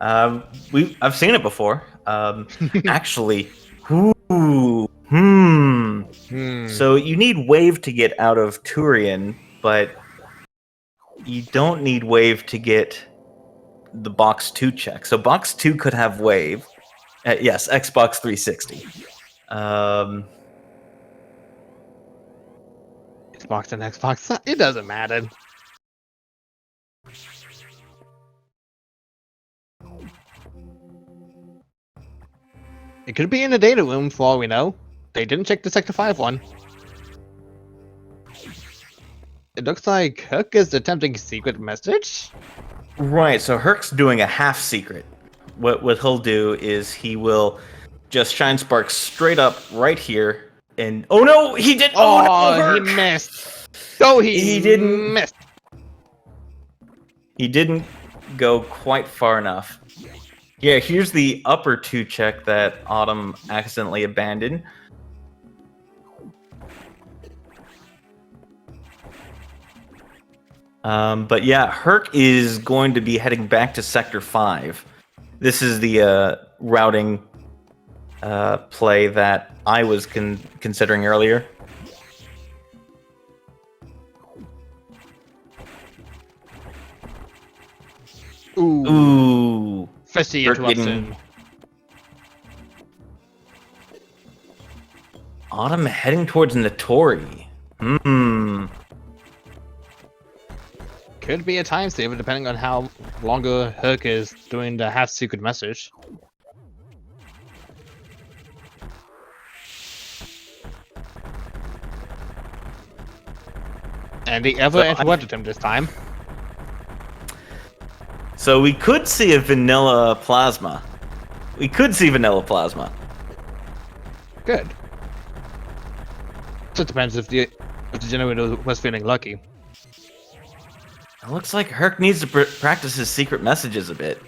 I've seen it before. Actually, So you need wave to get out of Turian, but you don't need wave to get the box 2 check. So box 2 could have wave. Yes, Xbox 360. Xbox and Xbox. It doesn't matter. It could be in the data room for all we know. They didn't check the Sector 5 one. It looks like Hook is attempting a secret message. Right, so Herc's doing a half secret. What he'll do is he will just shine sparks straight up right here, and oh no, he did! Oh, no, he missed! Oh, he didn't missed! He didn't go quite far enough. Yeah, here's the upper 2 check that Autumn accidentally abandoned. But yeah, Herc is going to be heading back to Sector 5. This is the routing play that I was considering earlier. Ooh. Fishy interruption. Autumn heading towards Notori. Could be a time saver depending on how longer Herc is doing the half secret message. And he interrupted him this time. So we could see a vanilla plasma. We could see vanilla plasma. Good. Just depends if the generator was feeling lucky. It looks like Herc needs to practice his secret messages a bit.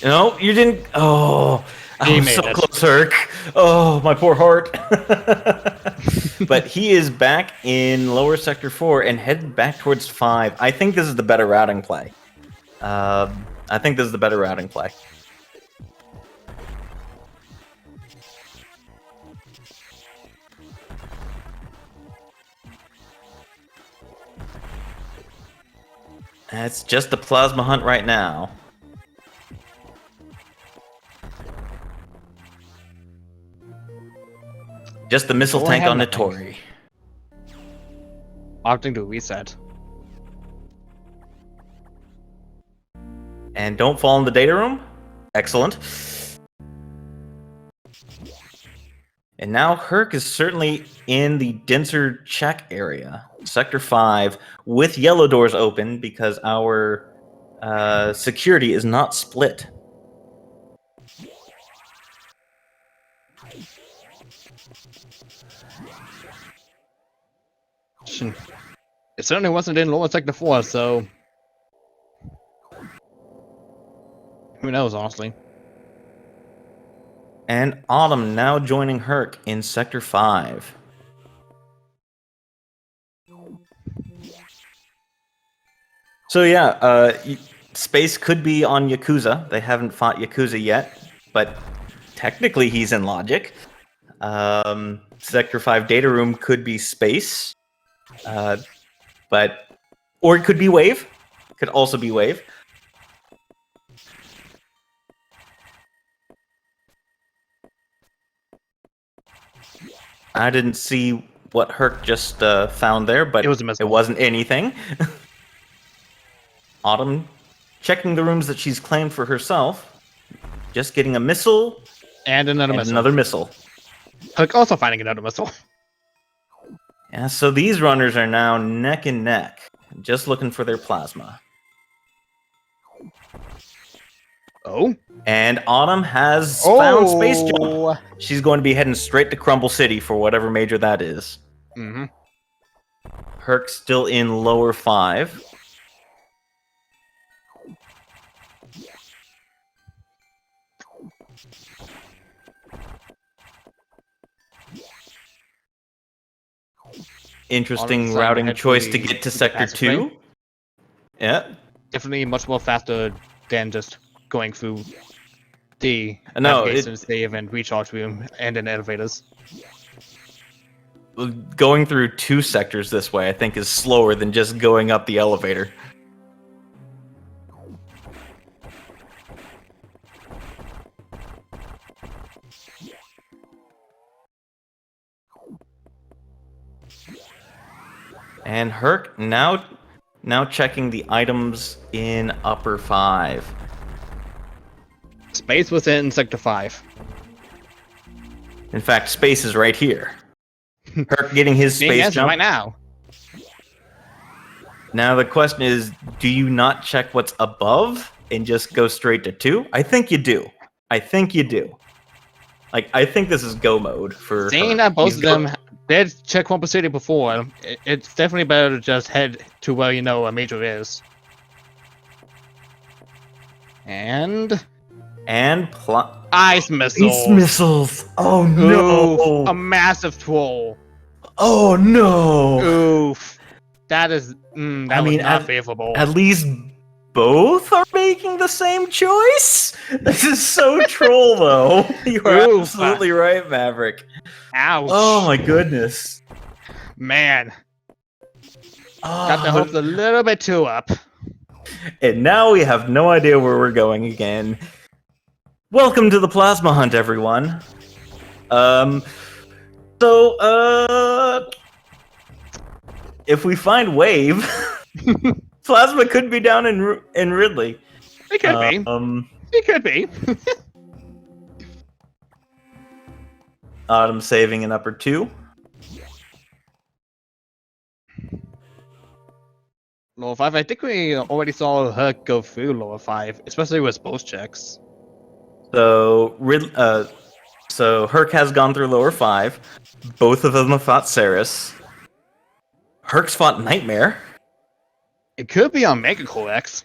No, you didn't. Oh, I was so close, Herc. Oh, my poor heart. But he is back in lower sector 4 and headed back towards 5. I think this is the better routing play. It's just a plasma hunt right now. Just the missile tank on Notori. Opting to reset. And don't fall in the data room. Excellent. And now Herc is certainly in the denser check area. Sector 5 with yellow doors open because our security is not split. It certainly wasn't in lower sector 4, so who knows, honestly. And Autumn now joining Herc in Sector 5. So yeah, Space could be on Yakuza. They haven't fought Yakuza yet, but technically he's in Logic. Sector 5 Data Room could be Space, or it could be Wave. Could also be Wave. I didn't see what Herc just found there, but it wasn't anything. Autumn checking the rooms that she's claimed for herself. Just getting a missile. And another missile. Herc also finding another missile. Yeah, so these runners are now neck and neck. Just looking for their plasma. Oh? And Autumn has found Space Jump. She's going to be heading straight to Crumble City for whatever major that is. Mm-hmm. Herc's still in lower 5. Interesting routing choice to get to Sector 2. Yeah. Definitely much more faster than just going through the navigation save and recharge room and in elevators. Going through 2 sectors this way, I think, is slower than just going up the elevator. And Herc now checking the items in upper 5. Space was in Sector 5. In fact, Space is right here. Herc getting his space jump right now. Now the question is, do you not check what's above and just go straight to 2? I think you do. Like, I think this is go mode for Seeing that both of them did check Crumble City before, it's definitely better to just head to where you know a major is. And ice missiles. Ice missiles. Oh no! Oof, a massive troll. Oh no! Oof. That is was not favorable. At least both are making the same choice? This is so troll, though. You are absolutely right, Maverick. Ouch. Oh my goodness. Man. Got the hopes a little bit too up. And now we have no idea where we're going again. Welcome to the Plasma Hunt, everyone. If we find Wave, Plasma could be down in Ridley. It could be. It could be. Autumn saving in upper 2. Lower 5, I think we already saw her go through lower 5, especially with both checks. So Herc has gone through lower 5. Both of them have fought Ceres. Herc's fought Nightmare. It could be on Megacore X.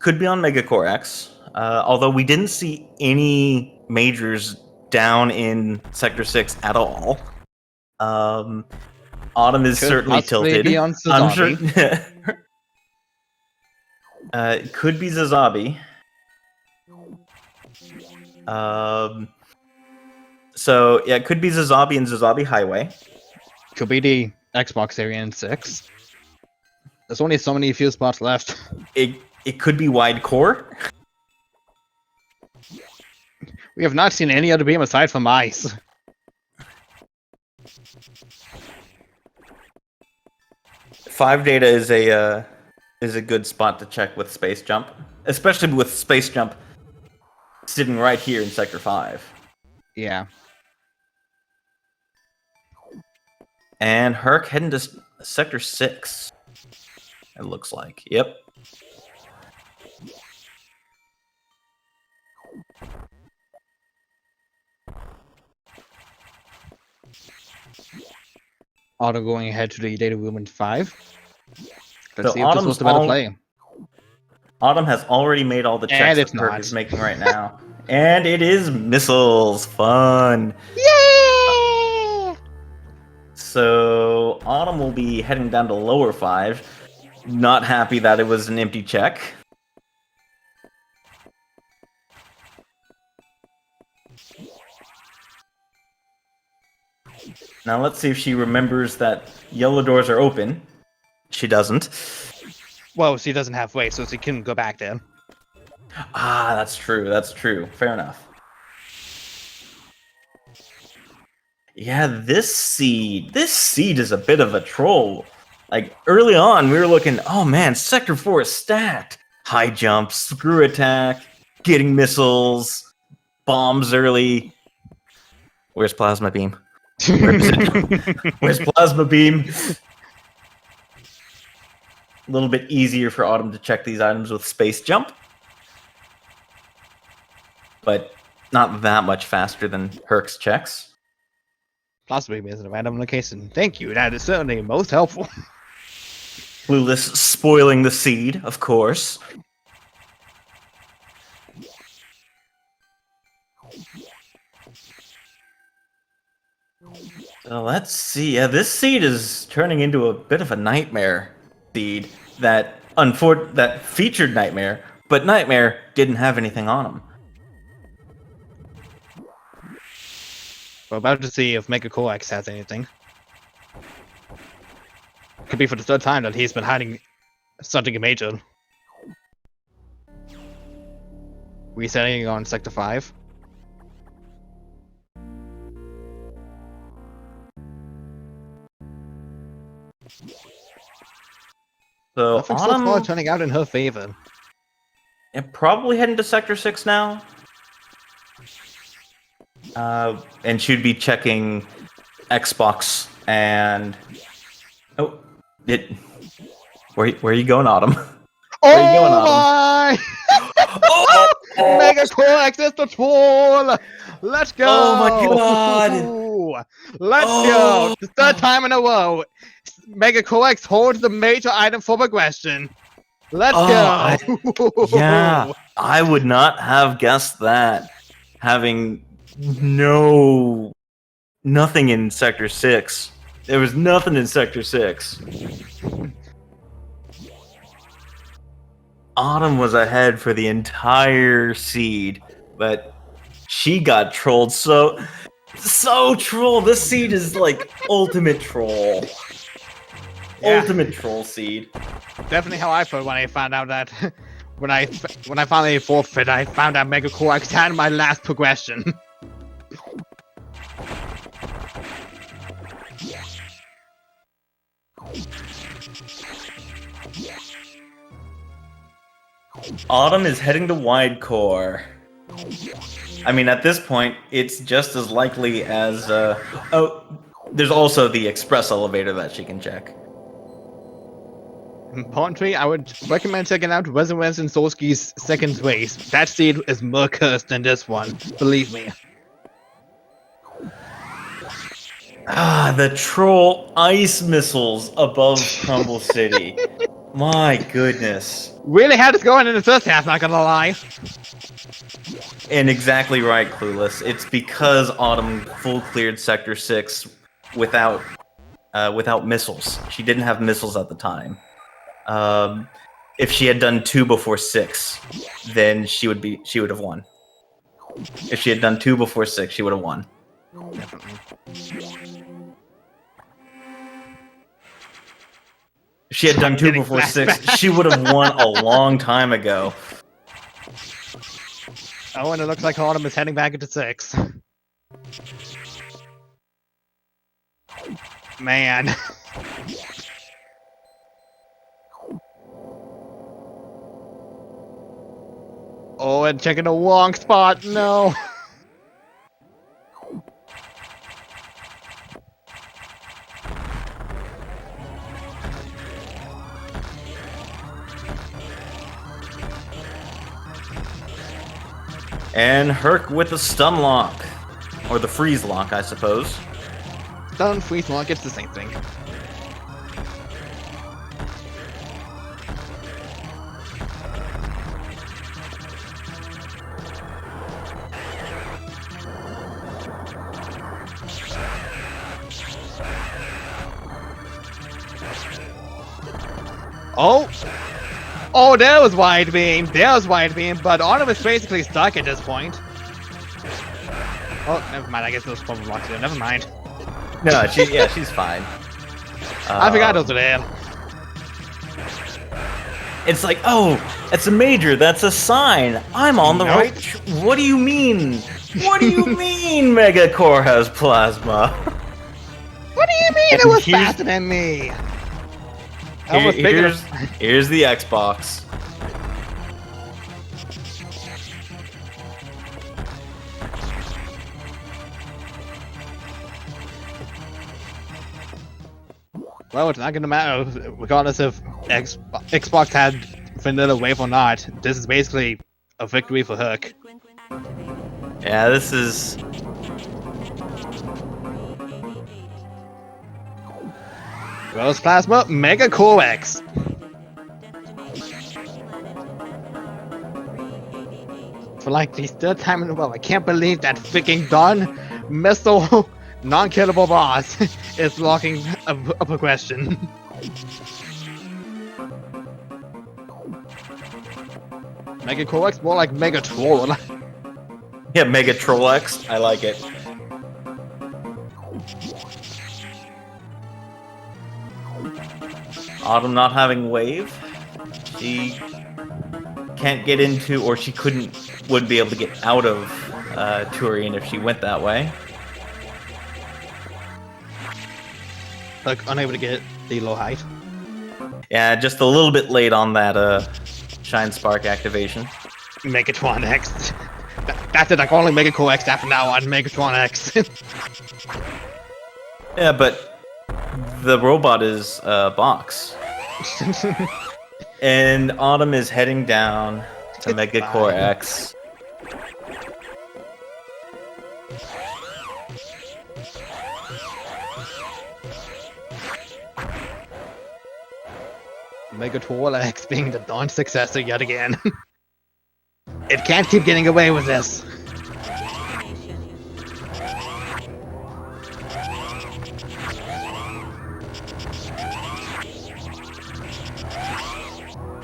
Could be on Megacore X. Although we didn't see any majors down in Sector 6 at all. Autumn is certainly tilted. Be on I'm sure. It could be Zazabi. So yeah, it could be Zazabi and Zazabi Highway. Could be the Xbox area in 6. There's only so many few spots left. It could be Wide Core. We have not seen any other beam aside from ice. Five Data is a good spot to check with Space Jump, especially with Space Jump sitting right here in Sector 5. Yeah. And Herc heading to Sector 6. It looks like. Yep. Autumn going ahead to the data room in 5. Let's So see if this was the better play. Autumn has already made all the checks And that it's Kirk not. is making right now. And it is missiles. Fun. Yay! So Autumn will be heading down to lower 5. Not happy that it was an empty check. Now let's see if she remembers that yellow doors are open. She doesn't. Well, she doesn't have weight, so she couldn't go back there. Ah, that's true. That's true. Fair enough. Yeah, this seed is a bit of a troll. Like, early on, we were looking, oh man, Sector 4 is stacked. High jump, screw attack, getting missiles, bombs early. Where's Plasma Beam? Where is it? Where's Plasma Beam? A little bit easier for Autumn to check these items with Space Jump. But not that much faster than Herc's checks. Possibly is a random location. Thank you, that is certainly most helpful. Clueless spoiling the seed, of course. So let's see. Yeah, this seed is turning into a bit of a nightmare seed that featured Nightmare, but Nightmare didn't have anything on him. We're about to see if Mega Coax has anything. Could be for the 3rd time that he's been hiding something major. Resetting on Sector 5. So Nothing so far turning out in her favor. And probably heading to Sector 6 now. And she'd be checking Xbox and... Oh, where are you going, Autumn? Where are you going, Autumn? Oh my! Mega Coax is the troll! Let's go! Oh my god! Let's go! The 3rd time in a row, Mega Coax holds the major item for progression. Let's go! Yeah, I would not have guessed that. Having nothing in Sector 6. There was nothing in Sector 6. Autumn was ahead for the entire seed, but she got trolled so troll. This seed is like ultimate troll. Yeah. Ultimate troll seed. Definitely how I felt when I found out that when I finally forfeit, I found out Mega Coax had my last progression. Autumn is heading to Wide Core. I mean, at this point, it's just as likely as... there's also the express elevator that she can check. Importantly, I would recommend checking out Resurrection Solski's 2nd race. That seed is more cursed than this one, believe me. Ah, the troll ice missiles above Crumble City. My goodness. Really had us going in the 1st half, not gonna lie. And exactly right, Clueless. It's because Autumn full cleared Sector 6 without missiles. She didn't have missiles at the time. If she had done 2 before 6, then she would have won. If she had done 2 before 6, she would have won. Definitely. If she had done 2 before 6, she would have won a long time ago. Oh, and it looks like Autumn is heading back into 6. Man. Oh, and checking the wrong spot. No. And Herc with the stun lock. Or the freeze lock, I suppose. Down freeze one gets the same thing. Oh! Oh, there was wide beam! There was wide beam, but Autumn is basically stuck at this point. Oh, never mind, I guess those probably locked in. Never mind. No, she's fine. I forgot those were there. It's like, oh, it's a major. That's a sign. I'm on the right. What do you mean? What do you mean Mega Core has plasma? What do you mean it was faster than me? Here's the Xbox. Well, it's not gonna matter regardless if Xbox had vanilla wave or not. This is basically a victory for Herc. Yeah, this is. Rose Plasma, Mega Core X. For like the third time in a row, I can't believe that freaking Dawn missile non-killable boss is blocking a progression. Mega Core X, more like Mega Troll. Yeah, Mega Troll X. I like it. Autumn not having wave. She can't get into, or she wouldn't be able to get out of Turian if she went that way. Like unable to get the low height. Yeah, just a little bit late on that Shine Spark activation. Megatron X. That's it, I can only Mega Core X after now on Megatron X. Yeah, but the robot is box. And Autumn is heading down to Mega Core X. Mega Troll X being the Dawn successor yet again. It can't keep getting away with this.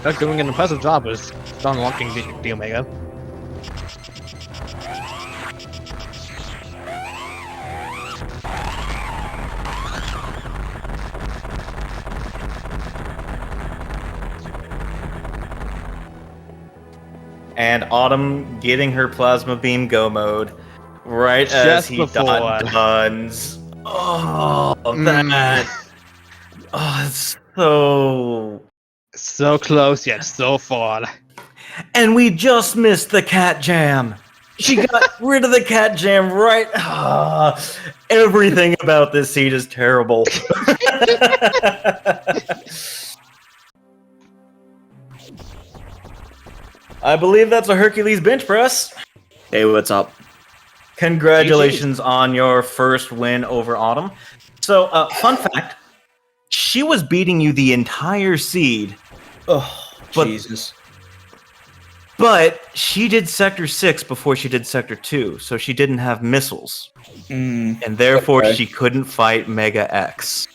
They're doing an impressive job with unlocking the Omega. And Autumn getting her plasma beam go mode right as he dons. Oh, that. Oh, it's so close yet so far. And we just missed the cat jam. She got rid of the cat jam right. Everything about this seed is terrible. I believe that's a Hercules bench press. Hey, what's up? Congratulations on your first win over Autumn. So, fun fact, she was beating you the entire seed. Oh, Jesus. But she did Sector 6 before she did Sector 2, so she didn't have missiles. And therefore, she couldn't fight Mega X.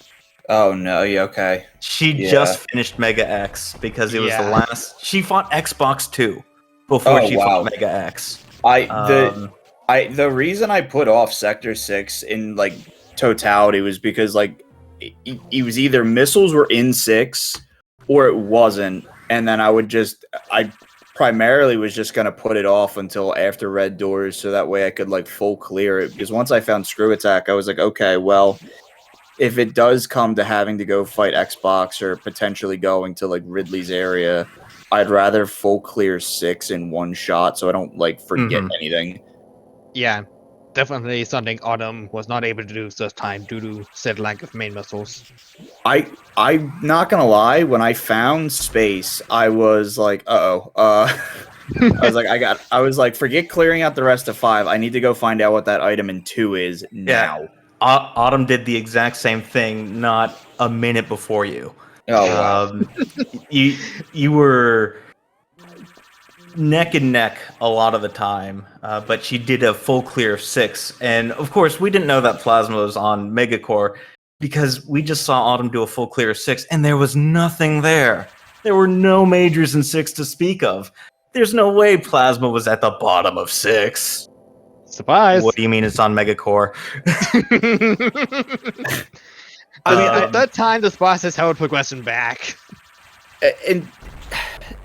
Oh, no, yeah, okay. She just finished Mega X because it was the last... She fought Xbox 2 before she fought Mega X. The reason I put off Sector 6 in, like, totality was because, like, it was either missiles were in 6 or it wasn't, and then I primarily was just going to put it off until after Red Doors so that way I could, like, full clear it, because once I found Screw Attack, I was like, okay, well... if it does come to having to go fight Xbox or potentially going to like Ridley's area, I'd rather full clear 6 in one shot so I don't like forget anything. Yeah, definitely something Autumn was not able to do this time due to said lack of main missiles. I'm not gonna lie, when I found space, I was like, I was like, forget clearing out the rest of 5. I need to go find out what that item in 2 is now. Autumn did the exact same thing not a minute before you. Oh wow. You were neck and neck a lot of the time, but she did a full clear of 6. And of course, we didn't know that Plasma was on Megacore because we just saw Autumn do a full clear of 6, and there was nothing there. There were no majors in 6 to speak of. There's no way Plasma was at the bottom of 6. Surprise! What do you mean it's on Megacore? I mean, at that time, the boss has held progression back. And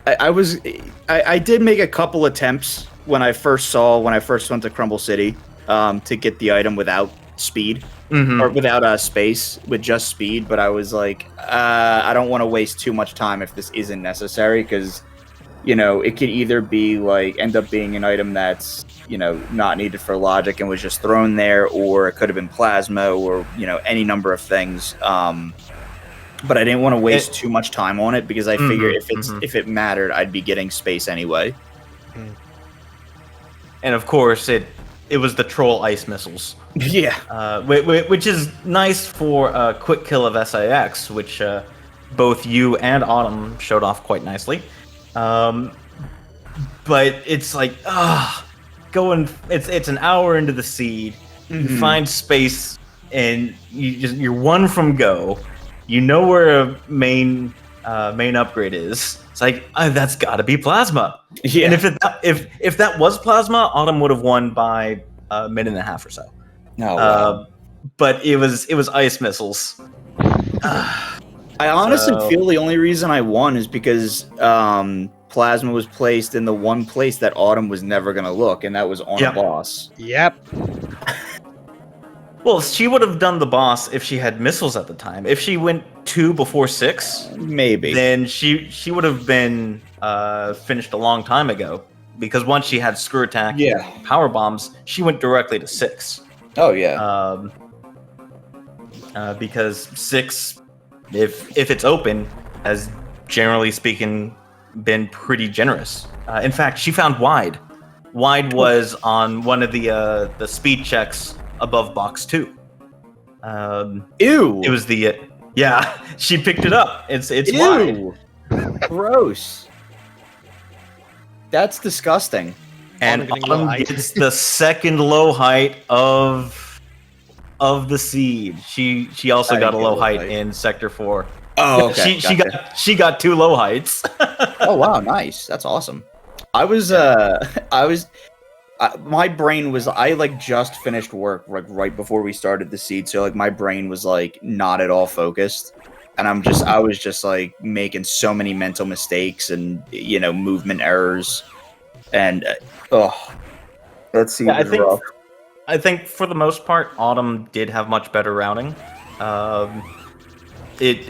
I did make a couple attempts when I first went to Crumble City to get the item without speed or without space, with just speed. But I was like, I don't want to waste too much time if this isn't necessary, because it could either be like end up being an item that's not needed for logic and was just thrown there, or it could have been Plasma, or any number of things. But I didn't want to waste too much time on it, because I figured if it mattered, I'd be getting space anyway. And of course, it was the troll ice missiles. Yeah. Which is nice for a quick kill of SAX, which both you and Autumn showed off quite nicely. But it's like, it's an hour into the seed, you find space, and you're one from go. You know where a main upgrade is. It's like, that's got to be Plasma. Yeah. And if that was Plasma, Autumn would have won by a minute and a half or so. Oh, wow. But it was ice missiles. I honestly feel the only reason I won is because Plasma was placed in the one place that Autumn was never going to look, and that was on a boss. Yep. Well, she would have done the boss if she had missiles at the time. If she went 2 before 6, maybe, then she would have been finished a long time ago. Because once she had Screw Attack, Power Bombs, she went directly to 6. Oh yeah. Because 6, if it's open, has generally speaking been pretty generous. In fact, she found Wide. Wide was on one of the speed checks above box 2. Ew. It was the she picked it up. It's Ew. Wide. Gross. That's disgusting. And Autumn gets the second low height of the seed. She also got a low height in Sector 4. Oh, okay. She got 2 low heights. Oh wow, nice. That's awesome. My brain was, I just finished work right before we started the seed, so my brain was not at all focused, and I was just making so many mental mistakes and movement errors, and that seed was rough. I think for the most part, Autumn did have much better routing. I did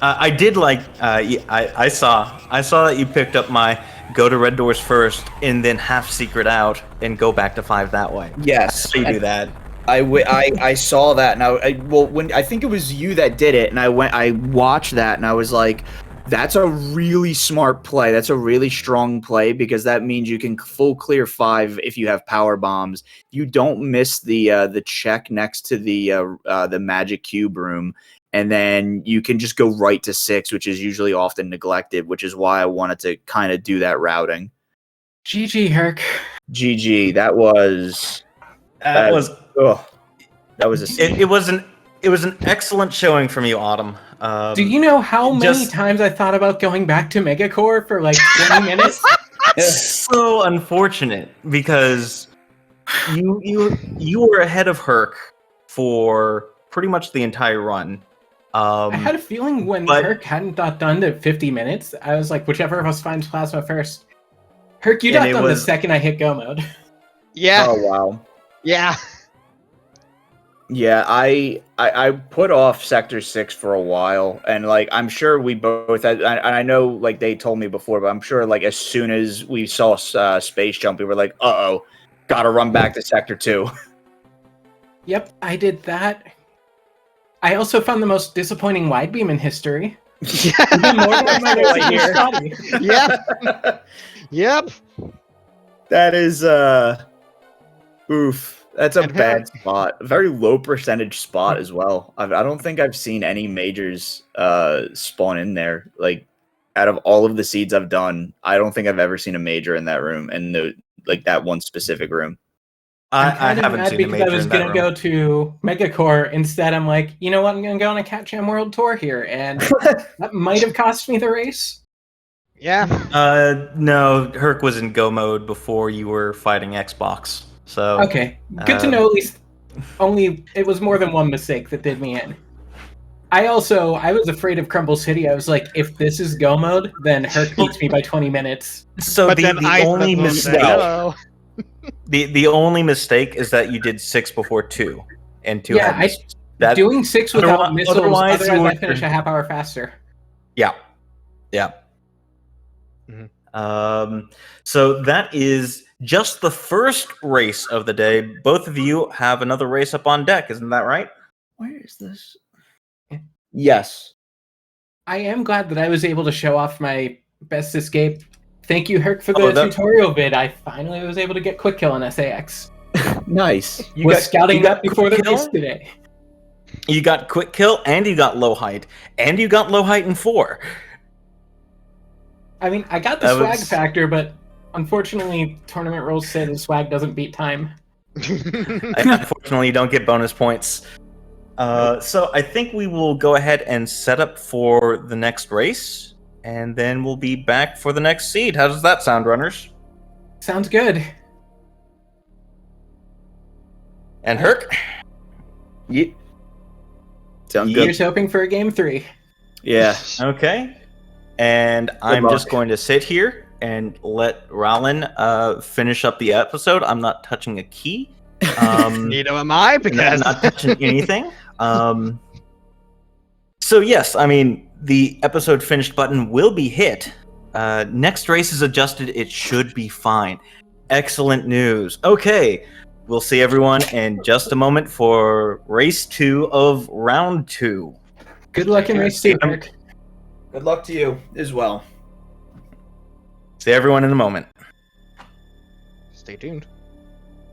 I saw that you picked up my go to red doors first and then half secret out and go back to 5 that way. Yes, so you do that. I saw that, and when I think it was you that did it, and I watched that, and I was like, that's a really smart play. That's a really strong play, because that means you can full clear 5 if you have power bombs. You don't miss the check next to the magic cube room. And then you can just go right to 6, which is usually often neglected, which is why I wanted to kind of do that routing. GG, Herc. GG. That was it was an excellent showing from you, Autumn. Do you know how many times I thought about going back to Megacore for 20 minutes? So unfortunate, because you were ahead of Herc for pretty much the entire run. I had a feeling when Herc hadn't got done to 50 minutes, I was like, whichever of us finds Plasma first. Herc, you got done the second I hit go mode. Yeah. Oh, wow. Yeah. Yeah, I put off Sector 6 for a while, and I'm sure we both had, and I know they told me before, but I'm sure as soon as we saw Space Jump, we were like, uh-oh, gotta run back to Sector 2. Yep, I did that. I also found the most disappointing wide beam in history. Even more than my Yep. Yep. That is oof. That's a And bad spot. Very low percentage spot as well. I don't think I've seen any majors spawn in there. Like, out of all of the seeds I've done, I don't think I've ever seen a major in that room, and that one specific room. I I'm haven't mad seen a because major I was in that gonna room. go to Megacore. Instead, I'm like, you know what? I'm gonna go on a Cat Jam World Tour here, and that might have cost me the race. Yeah. No, Herc was in go mode before you were fighting Xbox. So Okay, good to know. At least only it was more than one mistake that did me in. I was afraid of Crumble City. I was like, if this is go mode, then Herc beats me by 20 minutes. So But the then I only mistake, no. the only mistake is that you did 6 before 2, and 2 Yeah, had missiles. That Doing 6 without missiles, otherwise otherwise you I were- finish a half hour faster. Yeah. So that is just the first race of the day. Both of you have another race up on deck, isn't that right? Where is this? Yes. I am glad that I was able to show off my best escape. Thank you, Herc, for the Oh, that- tutorial vid. I finally was able to get quick kill on SAX. Nice. You Was got- scouting you got that before the quick race kill? today. You got quick kill, and you got low height, and you got low height in 4. I mean, I got the That swag was- factor, but unfortunately, tournament rules say the swag doesn't beat time. Unfortunately, you don't get bonus points. So I think we will go ahead and set up for the next race, and then we'll be back for the next seed. How does that sound, runners? Sounds good. And Herc? Yeah. Sounds Here's good. hoping for a game 3. Yeah. Okay. And I'm luck. just going to sit here and let Rowlin finish up the episode. I'm not touching a key. Neither am I, because not touching anything. So yes, I mean, the episode finished button will be hit. Next race is adjusted. It should be fine. Excellent news. Okay, we'll see everyone in just a moment for race 2 of round 2. Good luck in race 2, Herc. Good luck to you as well. See everyone in a moment. Stay tuned.